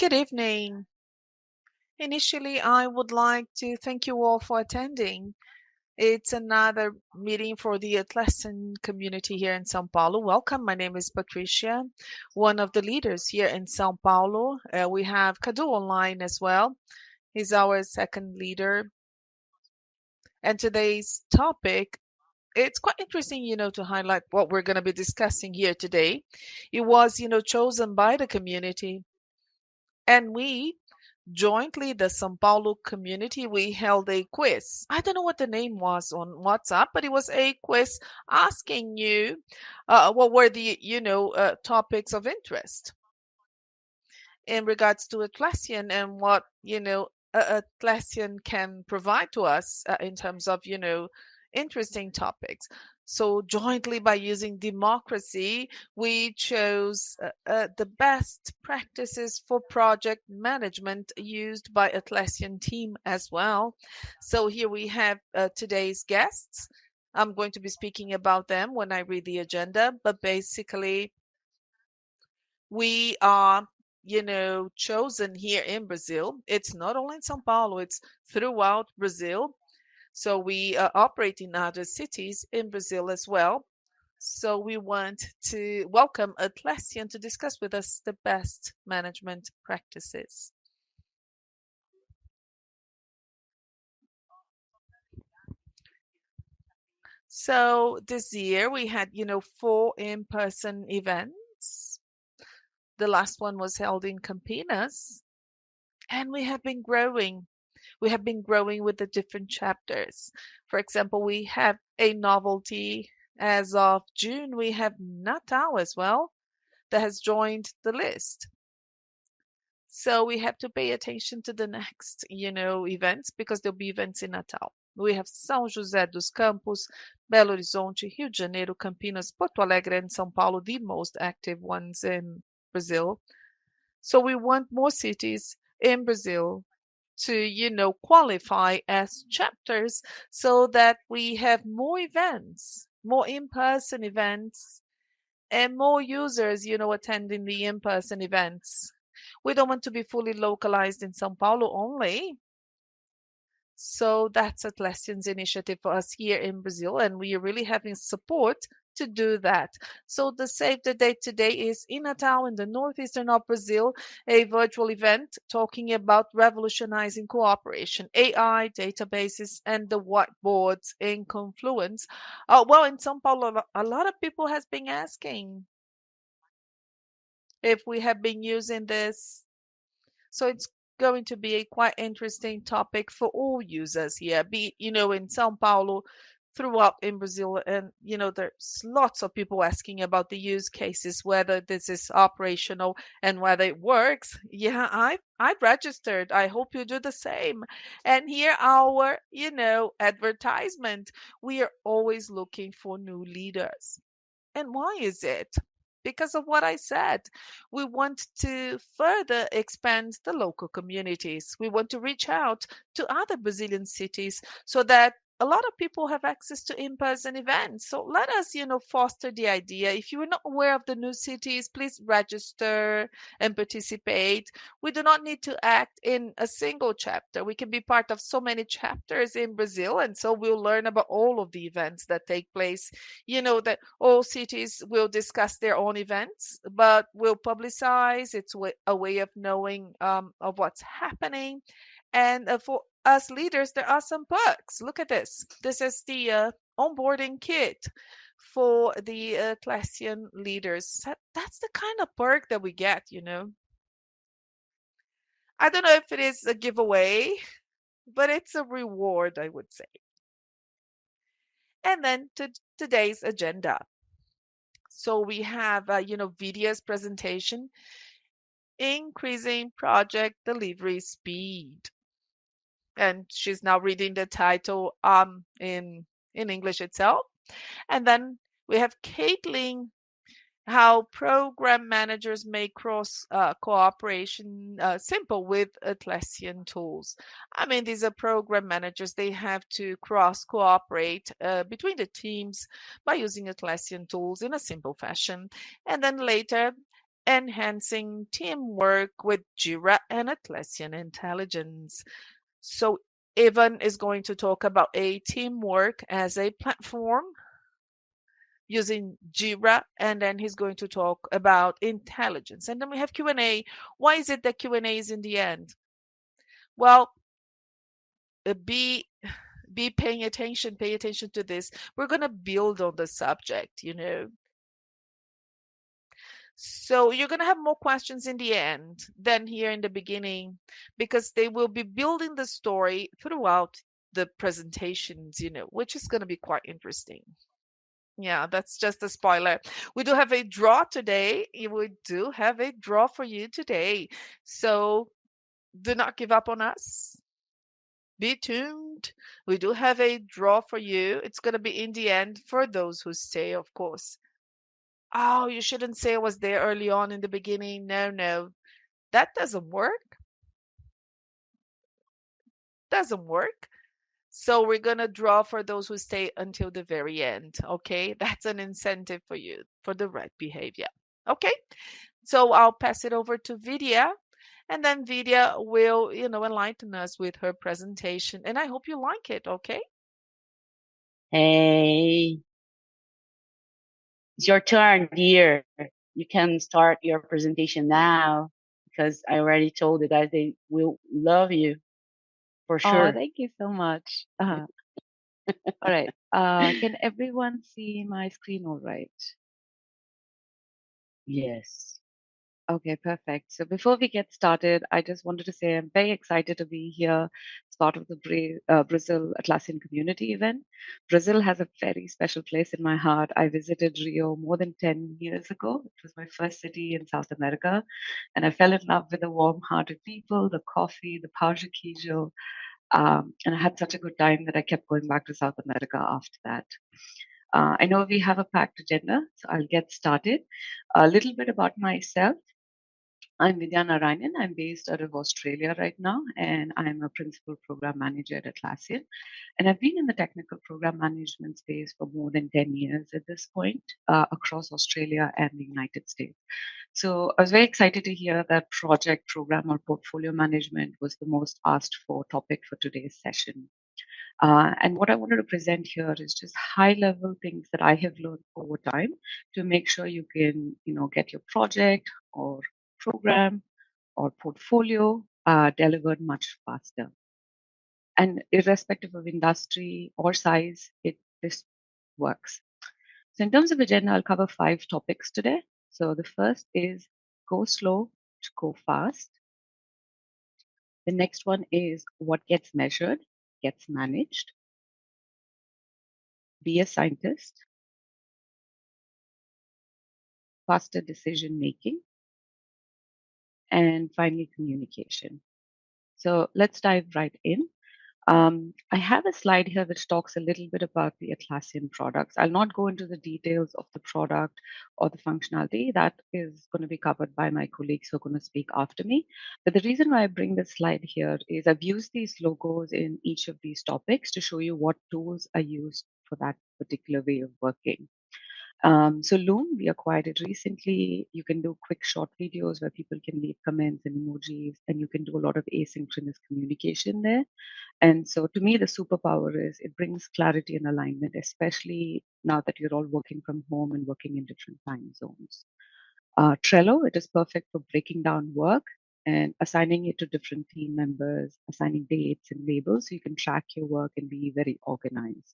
Good evening. Initially, I would like to thank you all for attending. It's another meeting for the Atlassian community here in São Paulo. Welcome. My name is Patrícia, one of the leaders here in São Paulo. We have Cadu online as well. He's our second leader. And today's topic, it's quite interesting, to highlight what we're going to be discussing here today. It was, chosen by the community. And we jointly, the São Paulo community, we held a quiz. I don't know what the name was on WhatsApp, but it was a quiz asking you what were the, topics of interest in regards to Atlassian and what, Atlassian can provide to us in terms of, interesting topics. So jointly by using democracy, we chose the best practices for project management used by Atlassian team as well. So here we have today's guests. I'm going to be speaking about them when I read the agenda, but basically we are chosen here in Brazil. It's not only in São Paulo, it's throughout Brazil. So we operate in other cities in Brazil as well. So we want to welcome Atlassian to discuss with us the best management practices. So this year we had, 4 in-person events. The last one was held in Campinas, and we have been growing. We have been growing with the different chapters. For example, we have a novelty. As of June, we have Natal as well that has joined the list. So we have to pay attention to the next, events because there'll be events in Natal. We have São José dos Campos, Belo Horizonte, Rio de Janeiro, Campinas, Porto Alegre, and São Paulo, the most active ones in Brazil. So we want more cities in Brazil to, qualify as chapters so that we have more events, more in-person events, and more users, attending the in-person events. We don't want to be fully localized in São Paulo only. So that's Atlassian's initiative for us here in Brazil, and we are really having support to do that. So the save the date today is in Natal in the northeastern of Brazil, a virtual event talking about revolutionizing cooperation, AI, databases, and the whiteboards in Confluence. Well, in São Paulo, a lot of people has been asking if we have been using this. So it's going to be a quite interesting topic for all users here, be in São Paulo, throughout in Brazil, and there's lots of people asking about the use cases, whether this is operational and whether it works. Yeah, I've registered. I hope you do the same. And here our advertisement. We are always looking for new leaders. And why is it? Because of what I said. We want to further expand the local communities. We want to reach out to other Brazilian cities so that a lot of people have access to in-person events. So let us, foster the idea. If you are not aware of the new cities, please register and participate. We do not need to act in a single chapter. We can be part of so many chapters in Brazil, and so we'll learn about all of the events that take place. That all cities will discuss their own events, but will publicize. It's a way of knowing of what's happening. And for us leaders, there are some perks. Look at this. This is the onboarding kit for the Atlassian leaders. That's the kind of perk that we get. I don't know if it is a giveaway, but it's a reward, I would say. And then today's agenda. So we have, Vidya's presentation, increasing project delivery speed. And she's now reading the title in English itself. And then we have Caitlin, how program managers make cross cooperation simple with Atlassian tools. I mean, these are program managers. They have to cross cooperate between the teams by using Atlassian tools in a simple fashion. And then later, enhancing teamwork with Jira and Atlassian Intelligence. So Evan is going to talk about a teamwork as a platform using Jira, and then he's going to talk about intelligence. And then we have Q&A. Why is it that Q&A is in the end? Well, be paying attention, pay attention to this. We're going to build on the subject, you know. So you're going to have more questions in the end than here in the beginning, because they will be building the story throughout the presentations, you know, which is going to be quite interesting. Yeah, that's just a spoiler. We do have a draw today. We do have a draw for you today. So do not give up on us. Be tuned. We do have a draw for you. It's going to be in the end for those who stay, of course. Oh, you shouldn't say I was there early on in the beginning. No, no. That doesn't work. Doesn't work. So we're going to draw for those who stay until the very end. Okay. That's an incentive for you for the right behavior. Okay. So I'll pass it over to Vidya, and then Vidya will, you know, enlighten us with her presentation. And I hope you like it. Okay. Hey, it's your turn, dear. You can start your presentation now because I already told the guys they will love you for Oh, sure. thank you so much. All right. Can everyone see my screen all right? Yes. Okay, perfect. So before we get started, I just wanted to say I'm very excited to be here as part of the Brazil Atlassian Community event. Brazil has a very special place in my heart. I visited Rio more than 10 years ago. It was my first city in South America, and I fell in love with the warm-hearted people, the coffee, the pão de queijo, and I had such a good time that I kept going back to South America after that. I know we have a packed agenda, so I'll get started. A little bit about myself. I'm Vidya Narayanan. I'm based out of Australia right now, and I'm a principal program manager at Atlassian. And I've been in the technical program management space for more than 10 years at this point, across Australia and the United States. So I was very excited to hear that project, program, or portfolio management was the most asked for topic for today's session. And what I wanted to present here is just high level things that I have learned over time to make sure you can, get your project or program or portfolio delivered much faster. And irrespective of industry or size, this works. So in terms of agenda, I'll cover 5 topics today. So the first is go slow to go fast. The next one is what gets measured, gets managed. Be a scientist. Faster decision making, and finally communication. So let's dive right in. I have a slide here which talks a little bit about the Atlassian products. I'll not go into the details of the product or the functionality. That is going to be covered by my colleagues who are going to speak after me. But the reason why I bring this slide here is I've used these logos in each of these topics to show you what tools are used for that particular way of working. So Loom, we acquired it recently. You can do quick short videos where people can leave comments and emojis, and you can do a lot of asynchronous communication there. And so to me, the superpower is it brings clarity and alignment, especially now that you're all working from home and working in different time zones. Trello, it is perfect for breaking down work and assigning it to different team members, assigning dates and labels so you can track your work and be very organized.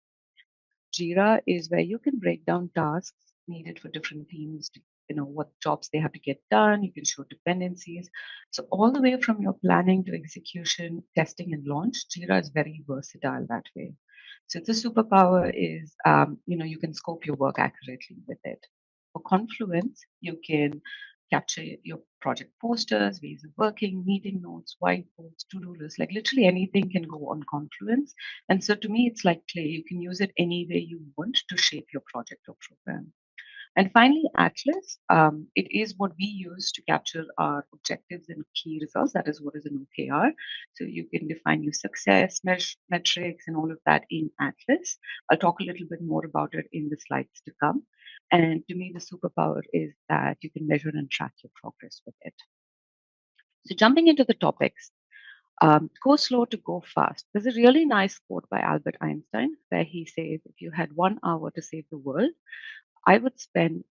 Jira is where you can break down tasks needed for different teams, what jobs they have to get done. You can show dependencies. So all the way from your planning to execution, testing and launch, Jira is very versatile that way. So the superpower is, you can scope your work accurately with it. For Confluence, you can capture your project posters, ways of working, meeting notes, whiteboards, to-do lists, like literally anything can go on Confluence. And so to me, it's like clay. You can use it any way you want to shape your project or program. And finally, Atlas, it is what we use to capture our objectives and key results. That is what is an OKR. So you can define your success, metrics, and all of that in Atlas. I'll talk a little bit more about it in the slides to come. And to me, the superpower is that you can measure and track your progress with it. So jumping into the topics, go slow to go fast. There's a really nice quote by Albert Einstein where he says, if you had 1 hour to save the world, I would spend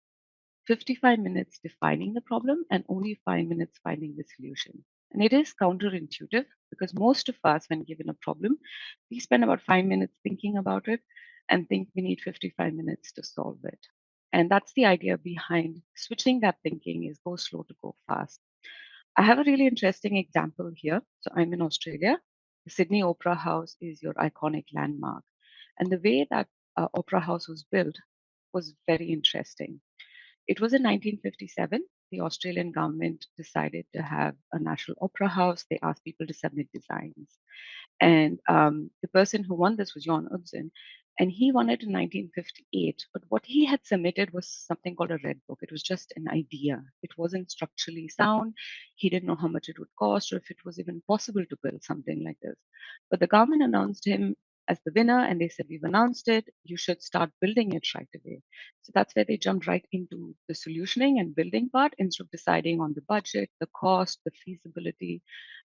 55 minutes defining the problem and only 5 minutes finding the solution. And it is counterintuitive because most of us, when given a problem, we spend about 5 minutes thinking about it and think we need 55 minutes to solve it. And that's the idea behind switching that thinking is go slow to go fast. I have a really interesting example here. So I'm in Australia. The Sydney Opera House is your iconic landmark. And the way that Opera House was built was very interesting. It was in 1957. The Australian government decided to have a national opera house. They asked people to submit designs. And the person who won this was Jon Utzon. And he won it in 1958. But what he had submitted was something called a red book. It was just an idea. It wasn't structurally sound. He didn't know how much it would cost or if it was even possible to build something like this. But the government announced him as the winner and they said, we've announced it. You should start building it right away. So that's where they jumped right into the solutioning and building part instead of deciding on the budget, the cost, the feasibility,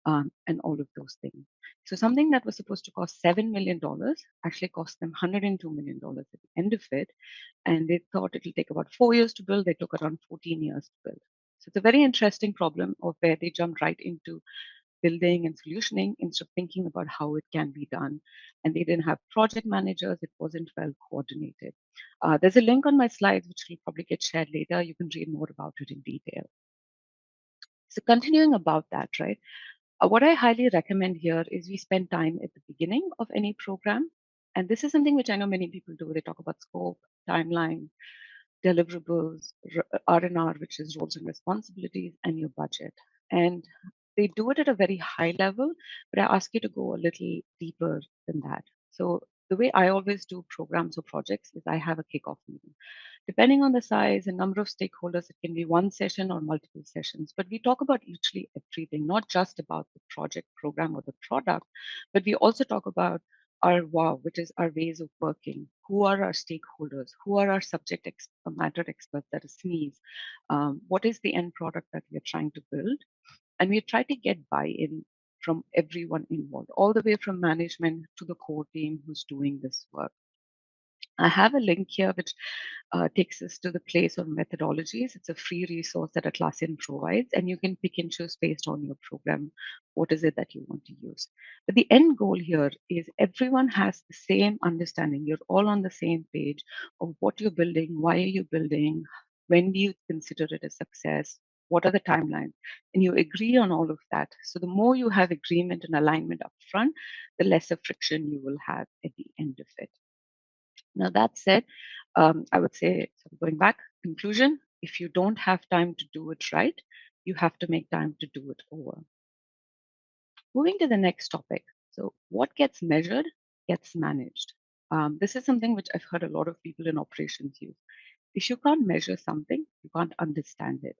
and all of those things. So something that was supposed to cost $7 million actually cost them $102 million at the end of it. And they thought it will take about 4 years to build. They took around 14 years to build. So it's a very interesting problem of where they jumped right into building and solutioning instead of thinking about how it can be done. And they didn't have project managers. It wasn't well coordinated. There's a link on my slides, which will probably get shared later. You can read more about it in detail. So continuing about that, right? What I highly recommend here is we spend time at the beginning of any program. And this is something which I know many people do. They talk about scope, timeline, deliverables, R&R, which is roles and responsibilities, and your budget. And they do it at a very high level, but I ask you to go a little deeper than that. So the way I always do programs or projects is I have a kickoff meeting. Depending on the size and number of stakeholders, it can be one session or multiple sessions. But we talk about literally everything, not just about the project, program, or the product, but we also talk about our wow, which is our ways of working. Who are our stakeholders? Who are our subject matter experts? That is SMEs. What is the end product that we are trying to build? And we try to get buy-in from everyone involved, all the way from management to the core team who's doing this work. I have a link here which takes us to the place on methodologies. It's a free resource that Atlassian provides, and you can pick and choose based on your program what is it that you want to use. But the end goal here is everyone has the same understanding. You're all on the same page of what you're building, why are you building, when do you consider it a success, what are the timelines, and you agree on all of that. So the more you have agreement and alignment up front, the lesser friction you will have at the end of it. Now, that said, I would say, so going back, conclusion, if you don't have time to do it right, you have to make time to do it over. Moving to the next topic. So, what gets measured gets managed. This is something which I've heard a lot of people in operations use. If you can't measure something, you can't understand it.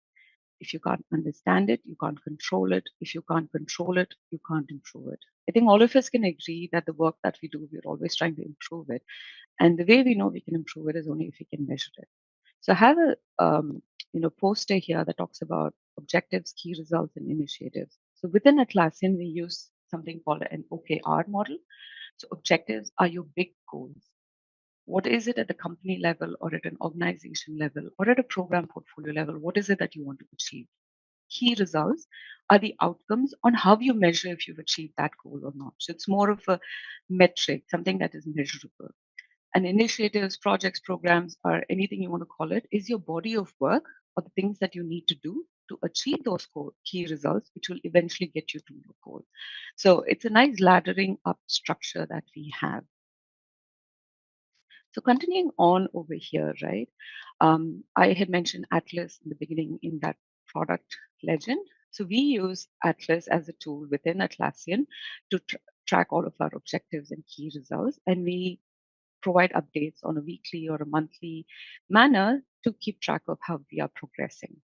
If you can't understand it, you can't control it. If you can't control it, you can't improve it. I think all of us can agree that the work that we do, we're always trying to improve it. And the way we know we can improve it is only if we can measure it. So I have a poster here that talks about objectives, key results, and initiatives. So within Atlassian, we use something called an OKR model. So objectives are your big goals. What is it at the company level or at an organization level or at a program portfolio level? What is it that you want to achieve? Key results are the outcomes on how you measure if you've achieved that goal or not. So it's more of a metric, something that is measurable. And initiatives, projects, programs, or anything you want to call it, is your body of work or the things that you need to do to achieve those key results, which will eventually get you to your goal. So it's a nice laddering up structure that we have. So continuing on over here, right? I had mentioned Atlas in the beginning in that product legend. So we use Atlas as a tool within Atlassian to track all of our objectives and key results, and we provide updates on a weekly or a monthly manner to keep track of how we are progressing.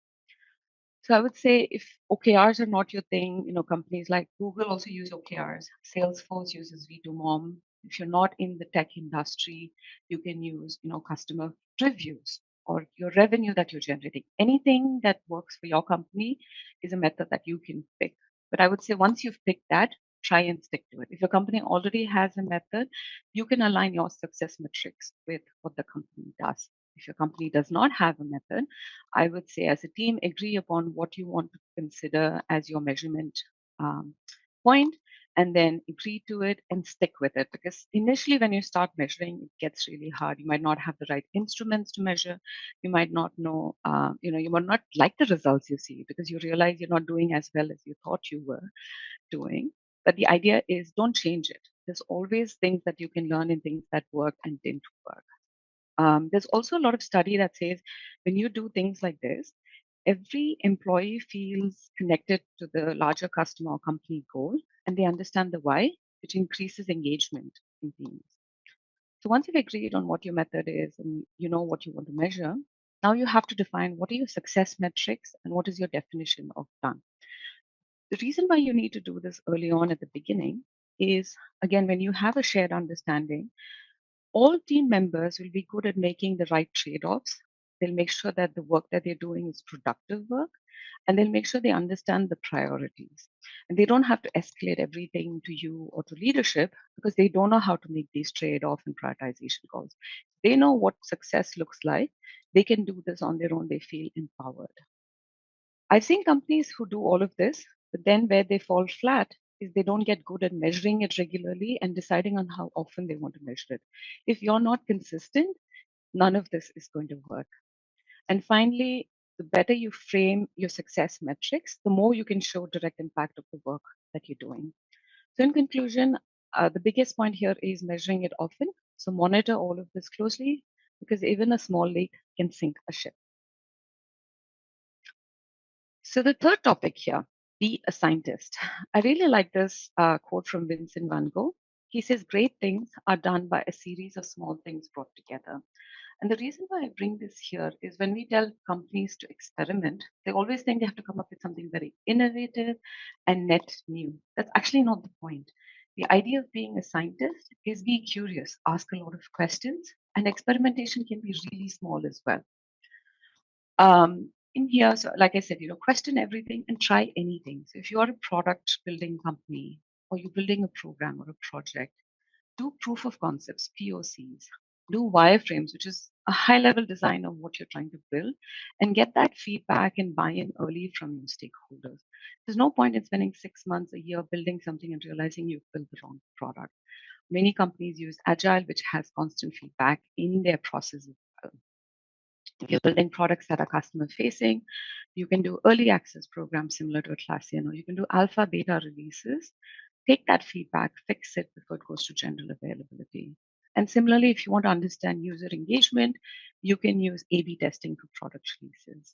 So I would say if OKRs are not your thing, companies like Google also use OKRs. Salesforce uses V2MOM. If you're not in the tech industry, you can use, customer reviews or your revenue that you're generating. Anything that works for your company is a method that you can pick. But I would say once you've picked that, try and stick to it. If your company already has a method, you can align your success metrics with what the company does. If your company does not have a method, I would say as a team, agree upon what you want to consider as your measurement um, point, and then agree to it and stick with it. Because initially, when you start measuring, it gets really hard. You might not have the right instruments to measure. You might not know, you might not like the results you see because you realize you're not doing as well as you thought you were doing. But the idea is don't change it. There's always things that you can learn and things that work and didn't work. There's also a lot of study that says when you do things like this, every employee feels connected to the larger customer or company goal and they understand the why, which increases engagement in teams. So once you've agreed on what your method is and you know what you want to measure, now you have to define what are your success metrics and what is your definition of done. The reason why you need to do this early on at the beginning is, again, when you have a shared understanding, all team members will be good at making the right trade offs. They'll make sure that the work that they're doing is productive work, and they'll make sure they understand the priorities. And they don't have to escalate everything to you or to leadership because they don't know how to make these trade off and prioritization calls. They know what success looks like. They can do this on their own. They feel empowered. I've seen companies who do all of this, but then where they fall flat is they don't get good at measuring it regularly and deciding on how often they want to measure it. If you're not consistent, none of this is going to work. And finally, the better you frame your success metrics, the more you can show direct impact of the work that you're doing. So, in conclusion, the biggest point here is measuring it often. So, monitor all of this closely because even a small leak can sink a ship. So the third topic here, be a scientist. I really like this quote from Vincent van Gogh. He says, great things are done by a series of small things brought together. And the reason why I bring this here is when we tell companies to experiment, they always think they have to come up with something very innovative and net new. That's actually not the point. The idea of being a scientist is be curious, ask a lot of questions, and experimentation can be really small as well. In here, so like I said, question everything and try anything. So if you are a product building company or you're building a program or a project, do proof of concepts, POCs, do wireframes, which is a high level design of what you're trying to build, and get that feedback and buy in early from your stakeholders. There's no point in spending 6 months, a year building something and realizing you've built the wrong product. Many companies use agile, which has constant feedback in their processes. If you're building products that are customer facing, you can do early access programs similar to Atlassian, or you can do alpha beta releases. Take that feedback, fix it before it goes to general availability. And similarly, if you want to understand user engagement, you can use A/B testing for product releases.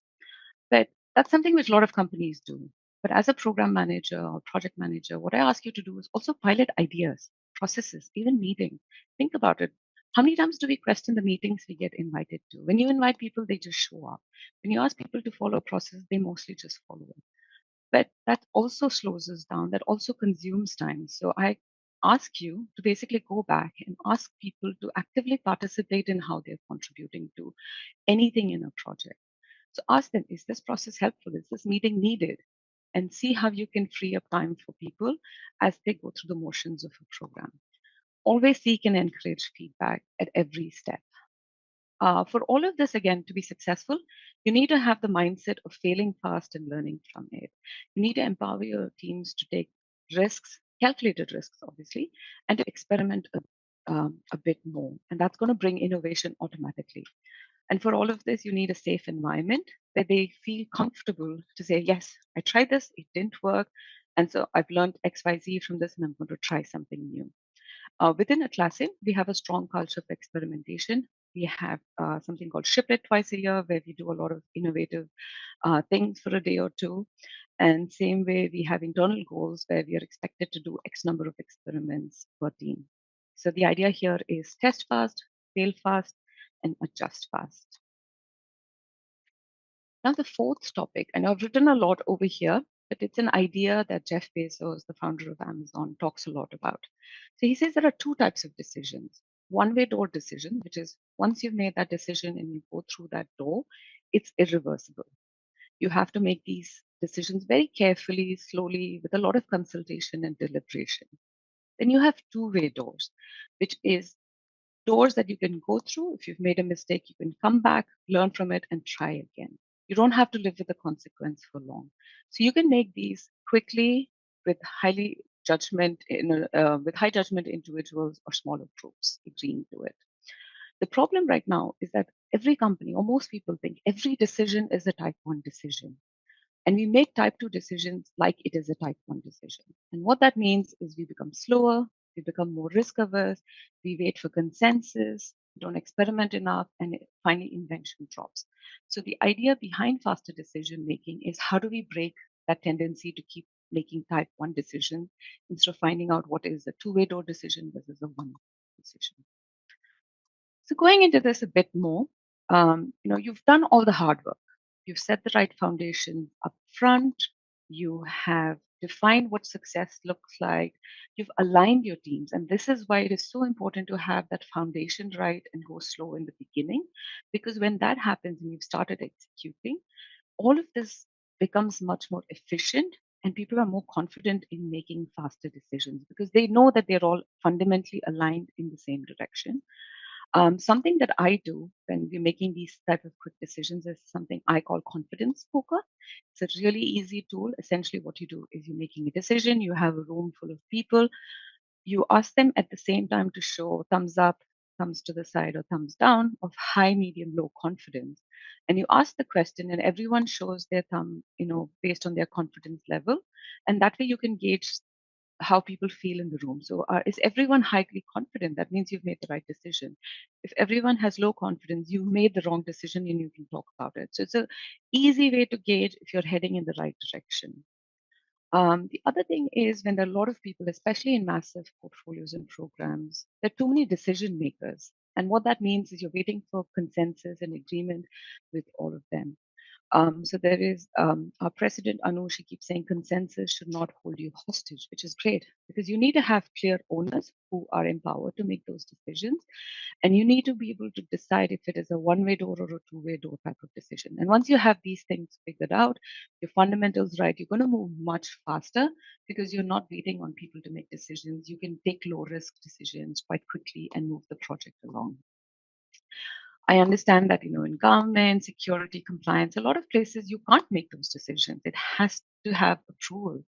But that's something which a lot of companies do. But as a program manager or project manager, what I ask you to do is also pilot ideas, processes, even meetings. Think about it. How many times do we question the meetings we get invited to? When you invite people, they just show up. When you ask people to follow a process, they mostly just follow it. But that also slows us down. That also consumes time. So I ask you to basically go back and ask people to actively participate in how they're contributing to anything in a project. So ask them, is this process helpful? Is this meeting needed? And see how you can free up time for people as they go through the motions of a program. Always seek and encourage feedback at every step. For all of this, again, to be successful, you need to have the mindset of failing fast and learning from it. You need to empower your teams to take risks, calculated risks, obviously, and to experiment a bit more. And that's going to bring innovation automatically. And for all of this, you need a safe environment where they feel comfortable to say, yes, I tried this, it didn't work. And so I've learned XYZ from this, and I'm going to try something new. Within Atlassian, we have a strong culture of experimentation. We have something called Ship It twice a year, where we do a lot of innovative things for a day or two. And same way, we have internal goals where we are expected to do X number of experiments per team. So the idea here is test fast, fail fast, and adjust fast. Now, the fourth topic, and I've written a lot over here, but it's an idea that Jeff Bezos, the founder of Amazon, talks a lot about. So he says there are two types of decisions. One-way door decision, which is once you've made that decision and you go through that door, it's irreversible. You have to make these decisions very carefully, slowly, with a lot of consultation and deliberation. Then you have two-way doors, which is doors that you can go through. If you've made a mistake, you can come back, learn from it, and try again. You don't have to live with the consequence for long. So you can make these quickly with with high judgment individuals or smaller groups agreeing to it. The problem right now is that every company, or most people, think every decision is a type 1 decision. And we make type 2 decisions like it is a type 1 decision. And what that means is we become slower, we become more risk averse, we wait for consensus, don't experiment enough, and finally invention drops. So the idea behind faster decision making is how do we break that tendency to keep making type 1 decisions instead of finding out what is a two-way door decision versus a one decision. So going into this a bit more, you've done all the hard work. You've set the right foundation up front. You have defined what success looks like. You've aligned your teams. And this is why it is so important to have that foundation right and go slow in the beginning. Because when that happens and you've started executing, all of this becomes much more efficient and people are more confident in making faster decisions because they know that they're all fundamentally aligned in the same direction. Something that I do when we're making these type of quick decisions is something I call confidence poker. It's a really easy tool. Essentially, what you do is you're making a decision. You have a room full of people. You ask them at the same time to show thumbs up, thumbs to the side, or thumbs down of high, medium, low confidence. And you ask the question, and everyone shows their thumb, based on their confidence level. And that way, you can gauge how people feel in the room. So, is everyone highly confident? That means you've made the right decision. If everyone has low confidence, you've made the wrong decision and you can talk about it. So, it's a easy way to gauge if you're heading in the right direction. The other thing is when there are a lot of people, especially in massive portfolios and programs, there are too many decision makers. And what that means is you're waiting for consensus and agreement with all of them. So there is our president, Anu, she keeps saying consensus should not hold you hostage, which is great because you need to have clear owners who are empowered to make those decisions. And you need to be able to decide if it is a one-way door or a two-way door type of decision. And once you have these things figured out, your fundamentals right, you're going to move much faster because you're not waiting on people to make decisions. You can take low-risk decisions quite quickly and move the project along. I understand that, in government, security, compliance, a lot of places you can't make those decisions. It has to have approval.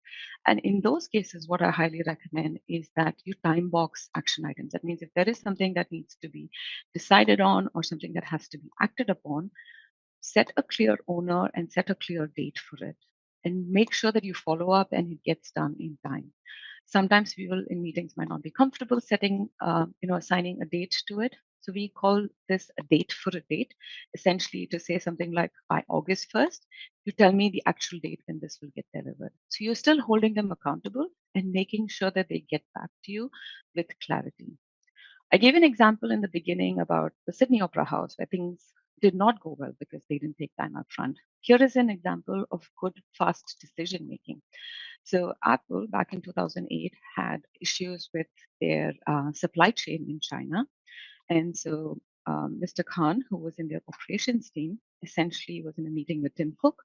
And in those cases, what I highly recommend is that you time box action items. That means if there is something that needs to be decided on or something that has to be acted upon, set a clear owner and set a clear date for it. And make sure that you follow up and it gets done in time. Sometimes people in meetings might not be comfortable assigning a date to it. So we call this a date for a date, essentially to say something like by August 1st, you tell me the actual date when this will get delivered. So you're still holding them accountable and making sure that they get back to you with clarity. I gave an example in the beginning about the Sydney Opera House where things did not go well because they didn't take time up front. Here is an example of good, fast decision making. So Apple back in 2008 had issues with their supply chain in China. And so Mr. Khan, who was in their operations team, essentially was in a meeting with Tim Cook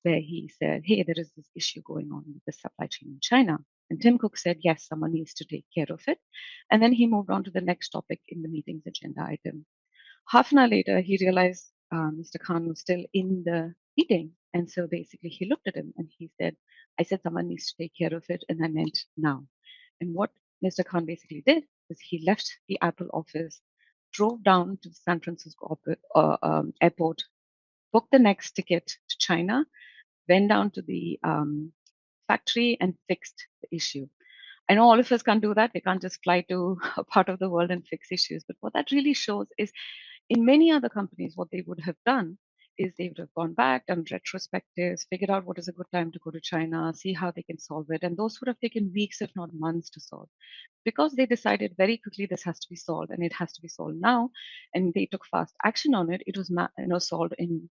where he said, hey, there is this issue going on with the supply chain in China. And Tim Cook said, yes, someone needs to take care of it. And then he moved on to the next topic in the meeting's agenda item. Half an hour later, he realized Mr. Khan was still in the meeting. And so basically he looked at him and he said, I said someone needs to take care of it. And I meant now. And what Mr. Khan basically did was he left the Apple office, drove down to the San Francisco airport, booked the next ticket to China, went down to the factory and fixed the issue. I know all of us can't do that. We can't just fly to a part of the world and fix issues. But what that really shows is in many other companies, what they would have done is they would have gone back, done retrospectives, figured out what is a good time to go to China, see how they can solve it. And those would have taken weeks, if not months, to solve. Because they decided very quickly this has to be solved and it has to be solved now, and they took fast action on it, it was solved in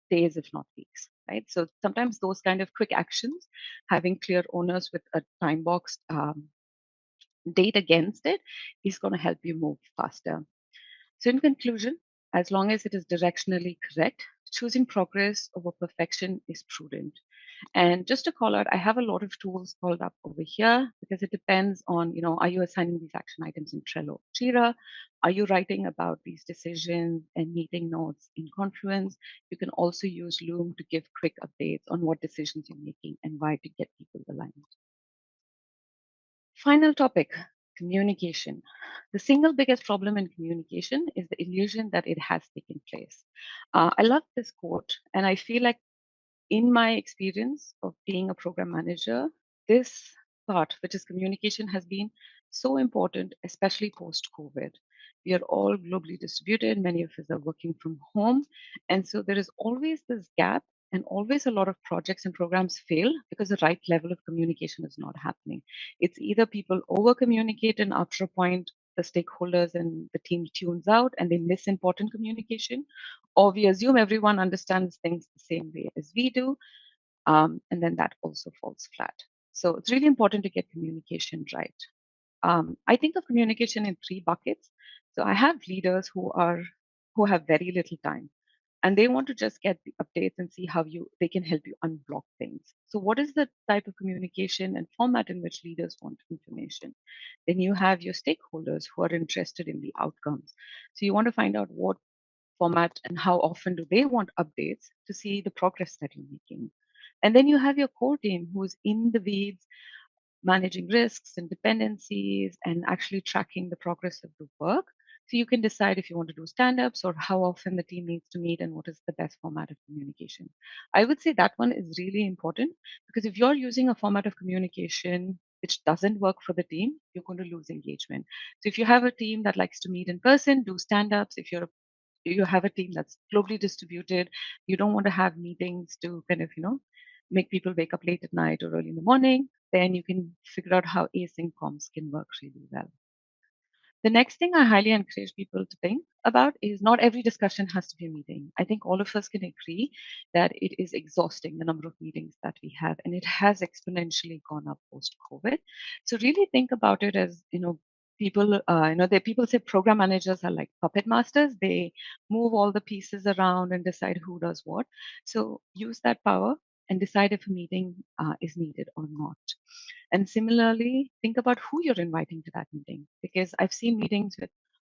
days, if not weeks, right? So sometimes those kind of quick actions, having clear owners with a time box date against it, is going to help you move faster. So in conclusion, as long as it is directionally correct, choosing progress over perfection is prudent. And just to call out, I have a lot of tools called up over here because it depends on, are you assigning these action items in Trello, Jira? Are you writing about these decisions and meeting notes in Confluence? You can also use Loom to give quick updates on what decisions you're making and why to get people aligned. Final topic, communication. The single biggest problem in communication is the illusion that it has taken place. I love this quote, and I feel like in my experience of being a program manager, this part, which is communication, has been so important, especially post COVID. We are all globally distributed, many of us are working from home. And so there is always this gap, and always a lot of projects and programs fail because the right level of communication is not happening. It's either people over communicate, and after a point, the stakeholders and the team tunes out and they miss important communication, or we assume everyone understands things the same way as we do, and then that also falls flat. So it's really important to get communication right. I think of communication in three buckets. So I have leaders who have very little time, and they want to just get the updates and see how they can help you unblock things. So what is the type of communication and format in which leaders want information? Then you have your stakeholders who are interested in the outcomes. So you want to find out what format and how often do they want updates to see the progress that you're making. And then you have your core team who's in the weeds, managing risks and dependencies and actually tracking the progress of the work. So you can decide if you want to do stand-ups or how often the team needs to meet and what is the best format of communication. I would say that one is really important because if you're using a format of communication which doesn't work for the team, you're going to lose engagement. So if you have a team that likes to meet in person, do stand-ups. If you have a team that's globally distributed, you don't want to have meetings to kind of, make people wake up late at night or early in the morning, then you can figure out how async comms can work really well. The next thing I highly encourage people to think about is not every discussion has to be a meeting. I think all of us can agree that it is exhausting, the number of meetings that we have, and it has exponentially gone up post COVID. So really think about it as, people say program managers are like puppet masters. They move all the pieces around and decide who does what. So use that power and decide if a meeting is needed or not. And similarly, think about who you're inviting to that meeting, because I've seen meetings with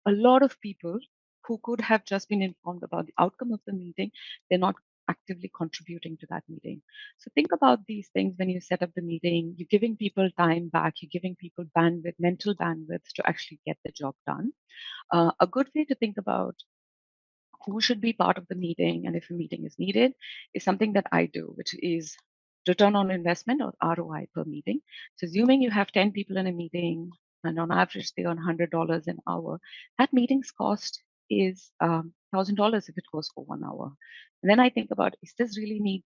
a lot of people who could have just been informed about the outcome of the meeting. They're not actively contributing to that meeting. So think about these things when you set up the meeting. You're giving people time back, you're giving people bandwidth, mental bandwidth to actually get the job done. A good way to think about who should be part of the meeting and if a meeting is needed is something that I do, which is return on investment or ROI per meeting. So assuming you have 10 people in a meeting and on average they earn $100 an hour, that meeting's cost is $1,000 if it goes for 1 hour. And then I think about, is this really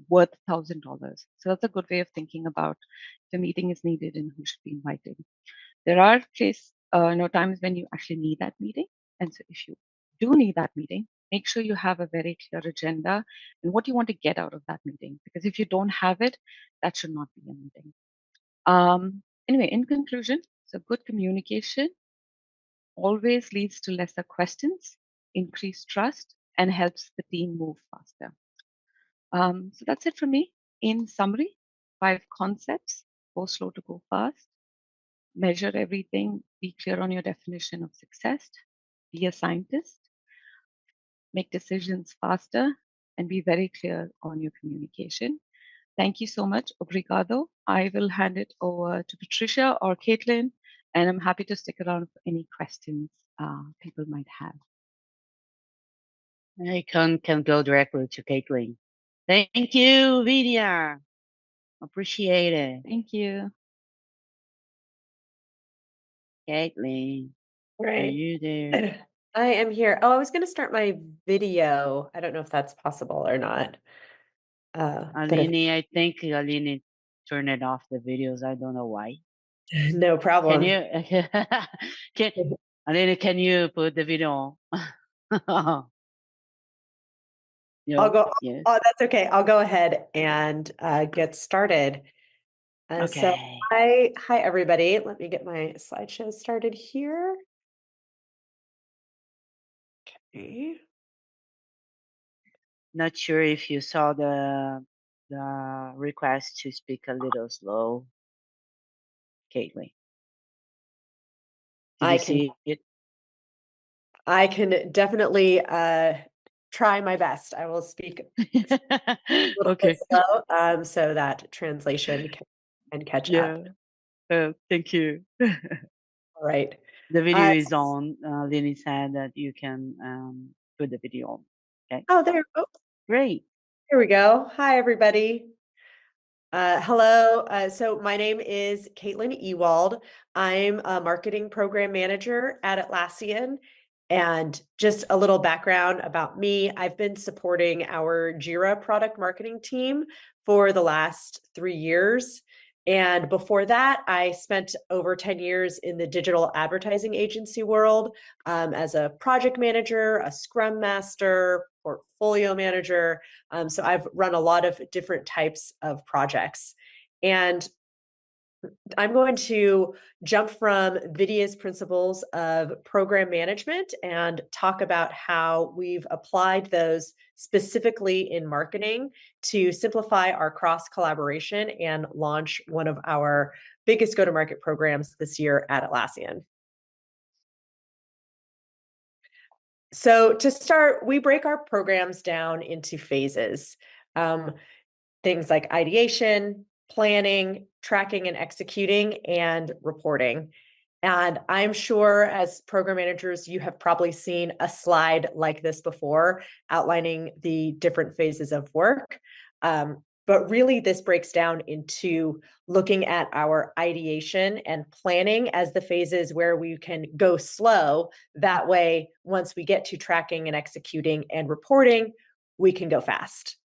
worth $1,000? So that's a good way of thinking about if the meeting is needed and who should be invited. There are times when you actually need that meeting. And so if you do need that meeting, make sure you have a very clear agenda and what you want to get out of that meeting. Because if you don't have it, that should not be a meeting. Anyway, in conclusion, so good communication always leads to lesser questions, increased trust, and helps the team move faster. So that's it from me. In summary, 5 concepts: go slow to go fast, measure everything, be clear on your definition of success, be a scientist, make decisions faster, and be very clear on your communication. Thank you so much. Obrigado. I will hand it over to Patricia or Caitlin, and I'm happy to stick around for any questions people might have. I can go directly to Caitlin. Thank you, Vidya. Appreciate it. Thank you. Caitlin, are Great. you there? I am here. Oh, I was going to start my video. I don't know if that's possible or not. But Aline, I think Aline turned it off the videos. I don't know why. no problem. Can you, Aline, can you put the video on? I'll go. Yes. Oh, that's okay. I'll go ahead and get started. So Okay. hi everybody. Let me get my slideshow started here. Okay. Not sure if you saw the request to speak a little slow, Caitlin. Did you see it? I can definitely try my best. I will speak a little Okay. bit slow so that translation can catch up. Thank you. All right. The video is on. Lily said that you can put the video on. Okay. Oh, there. Oh, Great. here we go. Hi, everybody. Hello. So my name is Caitlin Ewald. I'm a marketing program manager at Atlassian. And just a little background about me. I've been supporting our Jira product marketing team for the last 3 years. And before that, I spent over 10 years in the digital advertising agency world as a project manager, a scrum master, portfolio manager. So I've run a lot of different types of projects. And I'm going to jump from Vidya's principles of program management and talk about how we've applied those specifically in marketing to simplify our cross collaboration and launch one of our biggest go-to-market programs this year at Atlassian. So to start, we break our programs down into phases. Things like ideation, planning, tracking and executing, and reporting. And I'm sure as program managers, you have probably seen a slide like this before, outlining the different phases of work. But really, this breaks down into looking at our ideation and planning as the phases where we can go slow. That way, once we get to tracking and executing and reporting, we can go fast.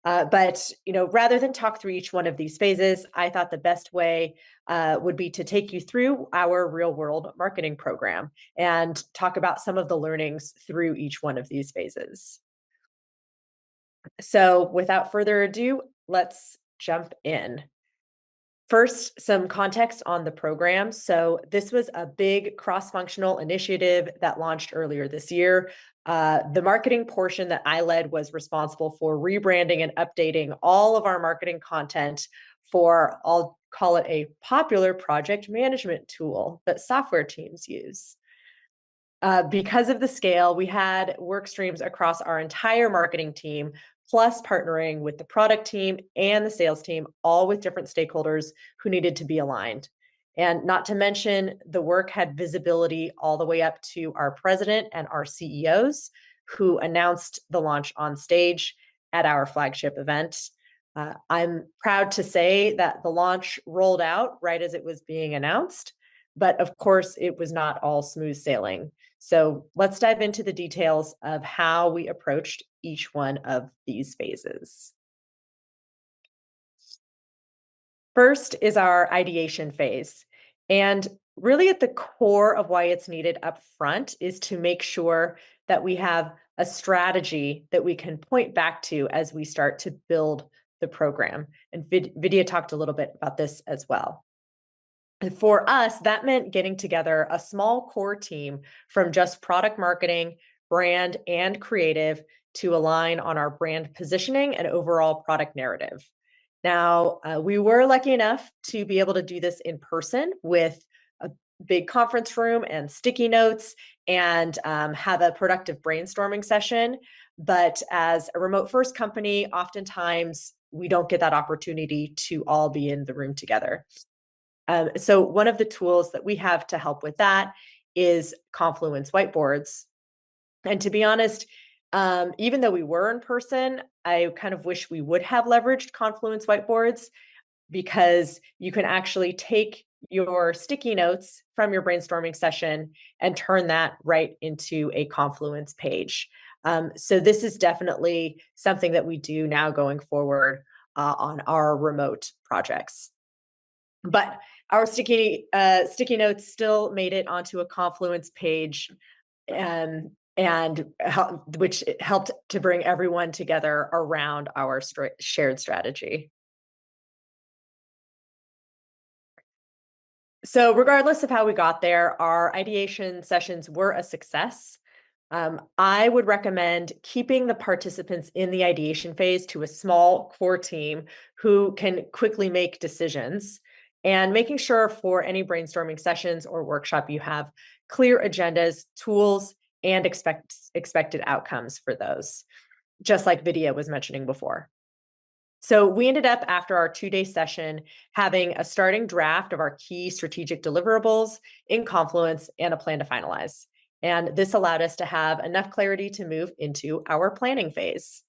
But rather than talk through each one of these phases, I thought the best way would be to take you through our real-world marketing program and talk about some of the learnings through each one of these phases. So without further ado, let's jump in. First, some context on the program. So this was a big cross-functional initiative that launched earlier this year. The marketing portion that I led was responsible for rebranding and updating all of our marketing content for, I'll call it a popular project management tool that software teams use. Because of the scale, we had work streams across our entire marketing team, plus partnering with the product team and the sales team, all with different stakeholders who needed to be aligned. And not to mention, the work had visibility all the way up to our president and our CEOs, who announced the launch on stage at our flagship event. I'm proud to say that the launch rolled out right as it was being announced, but of course, it was not all smooth sailing. So let's dive into the details of how we approached each one of these phases. First is our ideation phase. And really at the core of why it's needed up front is to make sure that we have a strategy that we can point back to as we start to build the program. And Vidya talked a little bit about this as well. And for us, that meant getting together a small core team from just product marketing, brand, and creative to align on our brand positioning and overall product narrative. Now, we were lucky enough to be able to do this in person with a big conference room and sticky notes and have a productive brainstorming session. But as a remote first company, oftentimes we don't get that opportunity to all be in the room together. So one of the tools that we have to help with that is Confluence whiteboards. And to be honest, even though we were in person, I kind of wish we would have leveraged Confluence whiteboards because you can actually take your sticky notes from your brainstorming session and turn that right into a Confluence page. So this is definitely something that we do now going forward on our remote projects. But our sticky notes still made it onto a Confluence page, and which helped to bring everyone together around our shared strategy. So regardless of how we got there, our ideation sessions were a success. I would recommend keeping the participants in the ideation phase to a small core team who can quickly make decisions, and making sure for any brainstorming sessions or workshop you have clear agendas, tools, and expected outcomes for those, just like Vidya was mentioning before. So we ended up, after our 2-day session, having a starting draft of our key strategic deliverables in Confluence and a plan to finalize. And this allowed us to have enough clarity to move into our planning phase.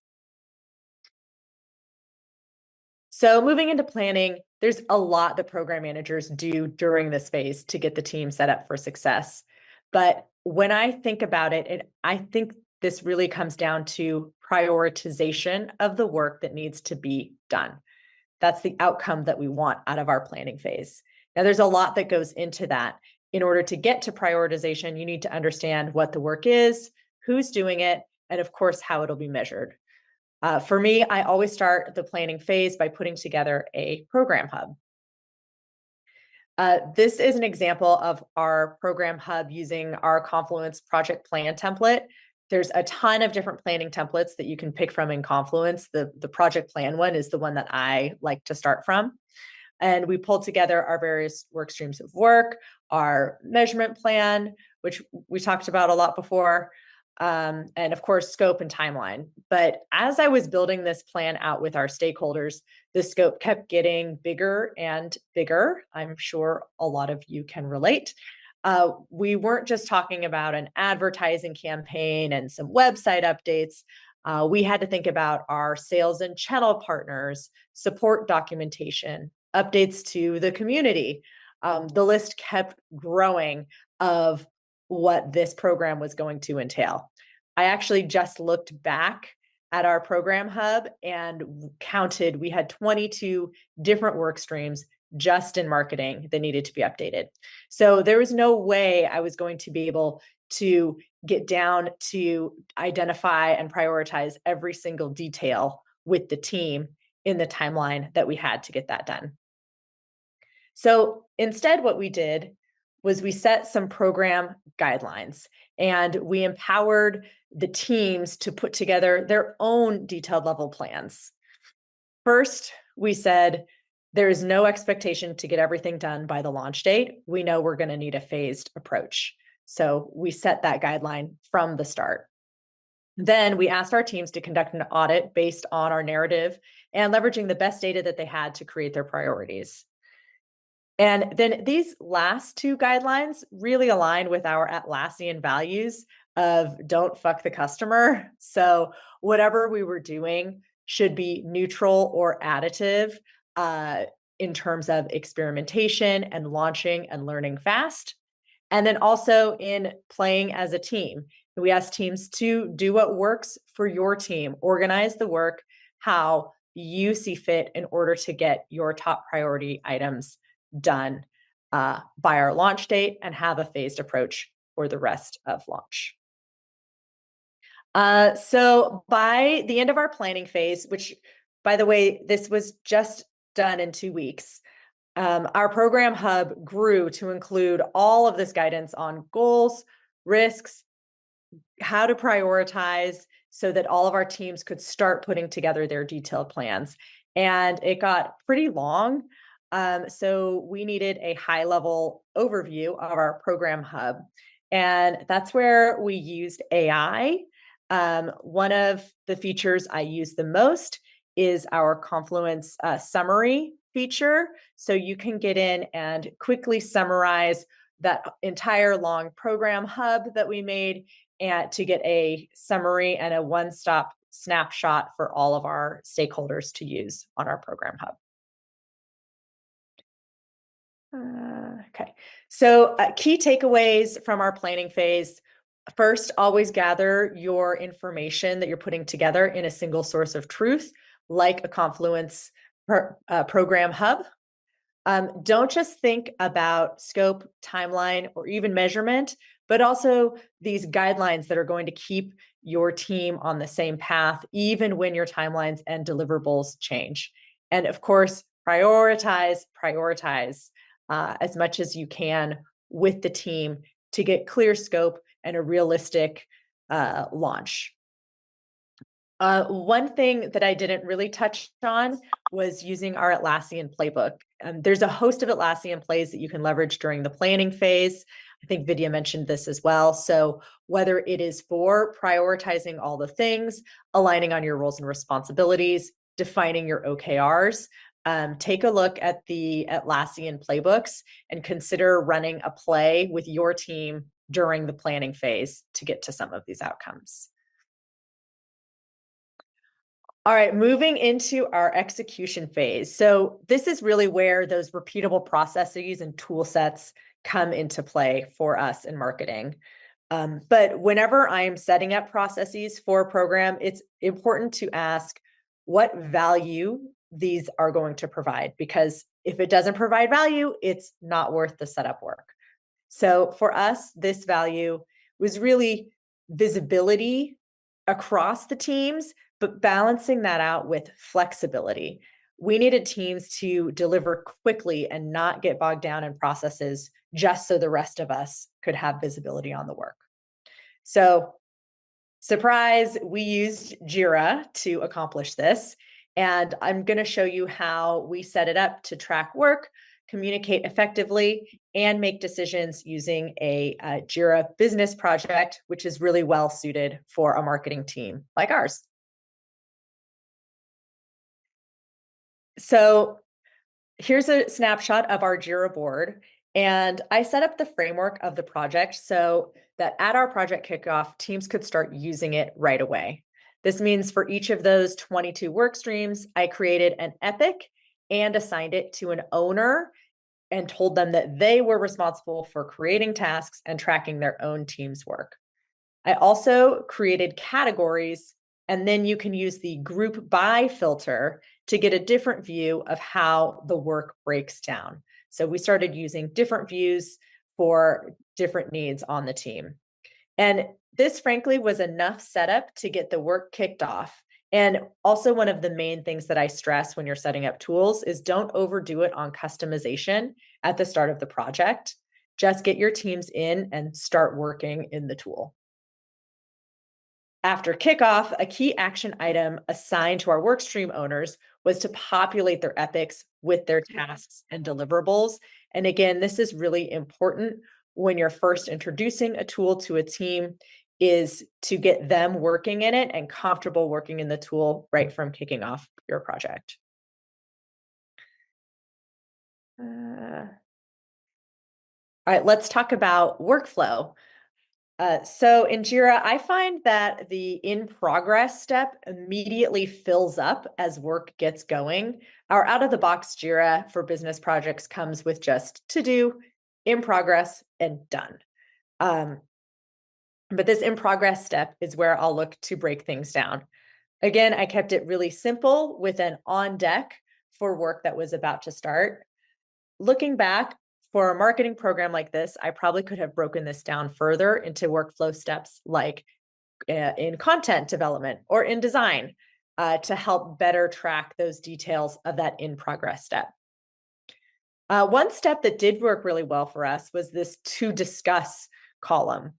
So moving into planning, there's a lot that program managers do during this phase to get the team set up for success. But when I think about it, I think this really comes down to prioritization of the work that needs to be done. That's the outcome that we want out of our planning phase. Now, there's a lot that goes into that. In order to get to prioritization, you need to understand what the work is, who's doing it, and of course, how it'll be measured. For me, I always start the planning phase by putting together a program hub. This is an example of our program hub using our Confluence project plan template. There's a ton of different planning templates that you can pick from in Confluence. The project plan one is the one that I like to start from. And we pulled together our various work streams of work, our measurement plan, which we talked about a lot before, and of course, scope and timeline. But as I was building this plan out with our stakeholders, the scope kept getting bigger and bigger. I'm sure a lot of you can relate. We weren't just talking about an advertising campaign and some website updates. We had to think about our sales and channel partners, support documentation, updates to the community. The list kept growing of what this program was going to entail. I actually just looked back at our program hub and counted, we had 22 different work streams just in marketing that needed to be updated. So there was no way I was going to be able to get down to identify and prioritize every single detail with the team in the timeline that we had to get that done. So instead, what we did was we set some program guidelines and we empowered the teams to put together their own detailed level plans. First, we said there is no expectation to get everything done by the launch date. We know we're going to need a phased approach. So we set that guideline from the start. Then we asked our teams to conduct an audit based on our narrative and leveraging the best data that they had to create their priorities. And then these last two guidelines really align with our Atlassian values of don't fuck the customer. So whatever we were doing should be neutral or additive in terms of experimentation and launching and learning fast. And then also in playing as a team. We ask teams to do what works for your team, organize the work how you see fit in order to get your top priority items done by our launch date and have a phased approach for the rest of launch. So by the end of our planning phase, which, by the way, this was just done in 2 weeks, our program hub grew to include all of this guidance on goals, risks, how to prioritize so that all of our teams could start putting together their detailed plans. And it got pretty long. So we needed a high-level overview of our program hub. And that's where we used AI. One of the features I use the most is our Confluence summary feature. So you can get in and quickly summarize that entire long program hub that we made and to get a summary and a one-stop snapshot for all of our stakeholders to use on our program hub. Okay, so key takeaways from our planning phase. First, always gather your information that you're putting together in a single source of truth, like a Confluence program hub. Don't just think about scope, timeline, or even measurement, but also these guidelines that are going to keep your team on the same path, even when your timelines and deliverables change. And of course, prioritize as much as you can with the team to get clear scope and a realistic launch. One thing that I didn't really touch on was using our Atlassian playbook. There's a host of Atlassian plays that you can leverage during the planning phase. I think Vidya mentioned this as well. So whether it is for prioritizing all the things, aligning on your roles and responsibilities, defining your OKRs, take a look at the Atlassian playbooks and consider running a play with your team during the planning phase to get to some of these outcomes. All right, moving into our execution phase. So this is really where those repeatable processes and tool sets come into play for us in marketing. But whenever I'm setting up processes for a program, it's important to ask what value these are going to provide, because if it doesn't provide value, it's not worth the setup work. So for us, this value was really visibility across the teams, but balancing that out with flexibility. We needed teams to deliver quickly and not get bogged down in processes just so the rest of us could have visibility on the work. So, surprise, we used Jira to accomplish this. And I'm going to show you how we set it up to track work, communicate effectively, and make decisions using a Jira business project, which is really well suited for a marketing team like ours. So here's a snapshot of our Jira board. And I set up the framework of the project so that at our project kickoff, teams could start using it right away. This means for each of those 22 work streams, I created an epic and assigned it to an owner and told them that they were responsible for creating tasks and tracking their own team's work. I also created categories, and then you can use the group by filter to get a different view of how the work breaks down. So we started using different views for different needs on the team. And this, frankly, was enough setup to get the work kicked off. And also, one of the main things that I stress when you're setting up tools is don't overdo it on customization at the start of the project. Just get your teams in and start working in the tool. After kickoff, a key action item assigned to our workstream owners was to populate their epics with their tasks and deliverables. And again, this is really important when you're first introducing a tool to a team, is to get them working in it and comfortable working in the tool right from kicking off your project. All right, let's talk about workflow. So in Jira, I find that the in progress step immediately fills up as work gets going. Our out of the box Jira for business projects comes with just to do, in progress, and done. But this in progress step is where I'll look to break things down. Again, I kept it really simple with an on deck for work that was about to start. Looking back, for a marketing program like this, I probably could have broken this down further into workflow steps like in content development or in design to help better track those details of that in progress step. One step that did work really well for us was this to discuss column.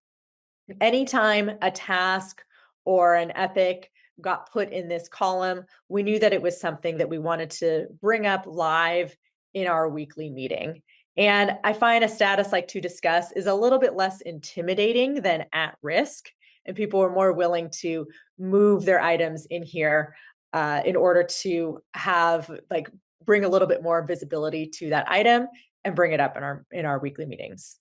Anytime a task or an epic got put in this column, we knew that it was something that we wanted to bring up live in our weekly meeting. And I find a status like to discuss is a little bit less intimidating than at risk. And people are more willing to move their items in here in order to have bring a little bit more visibility to that item and bring it up in our weekly meetings.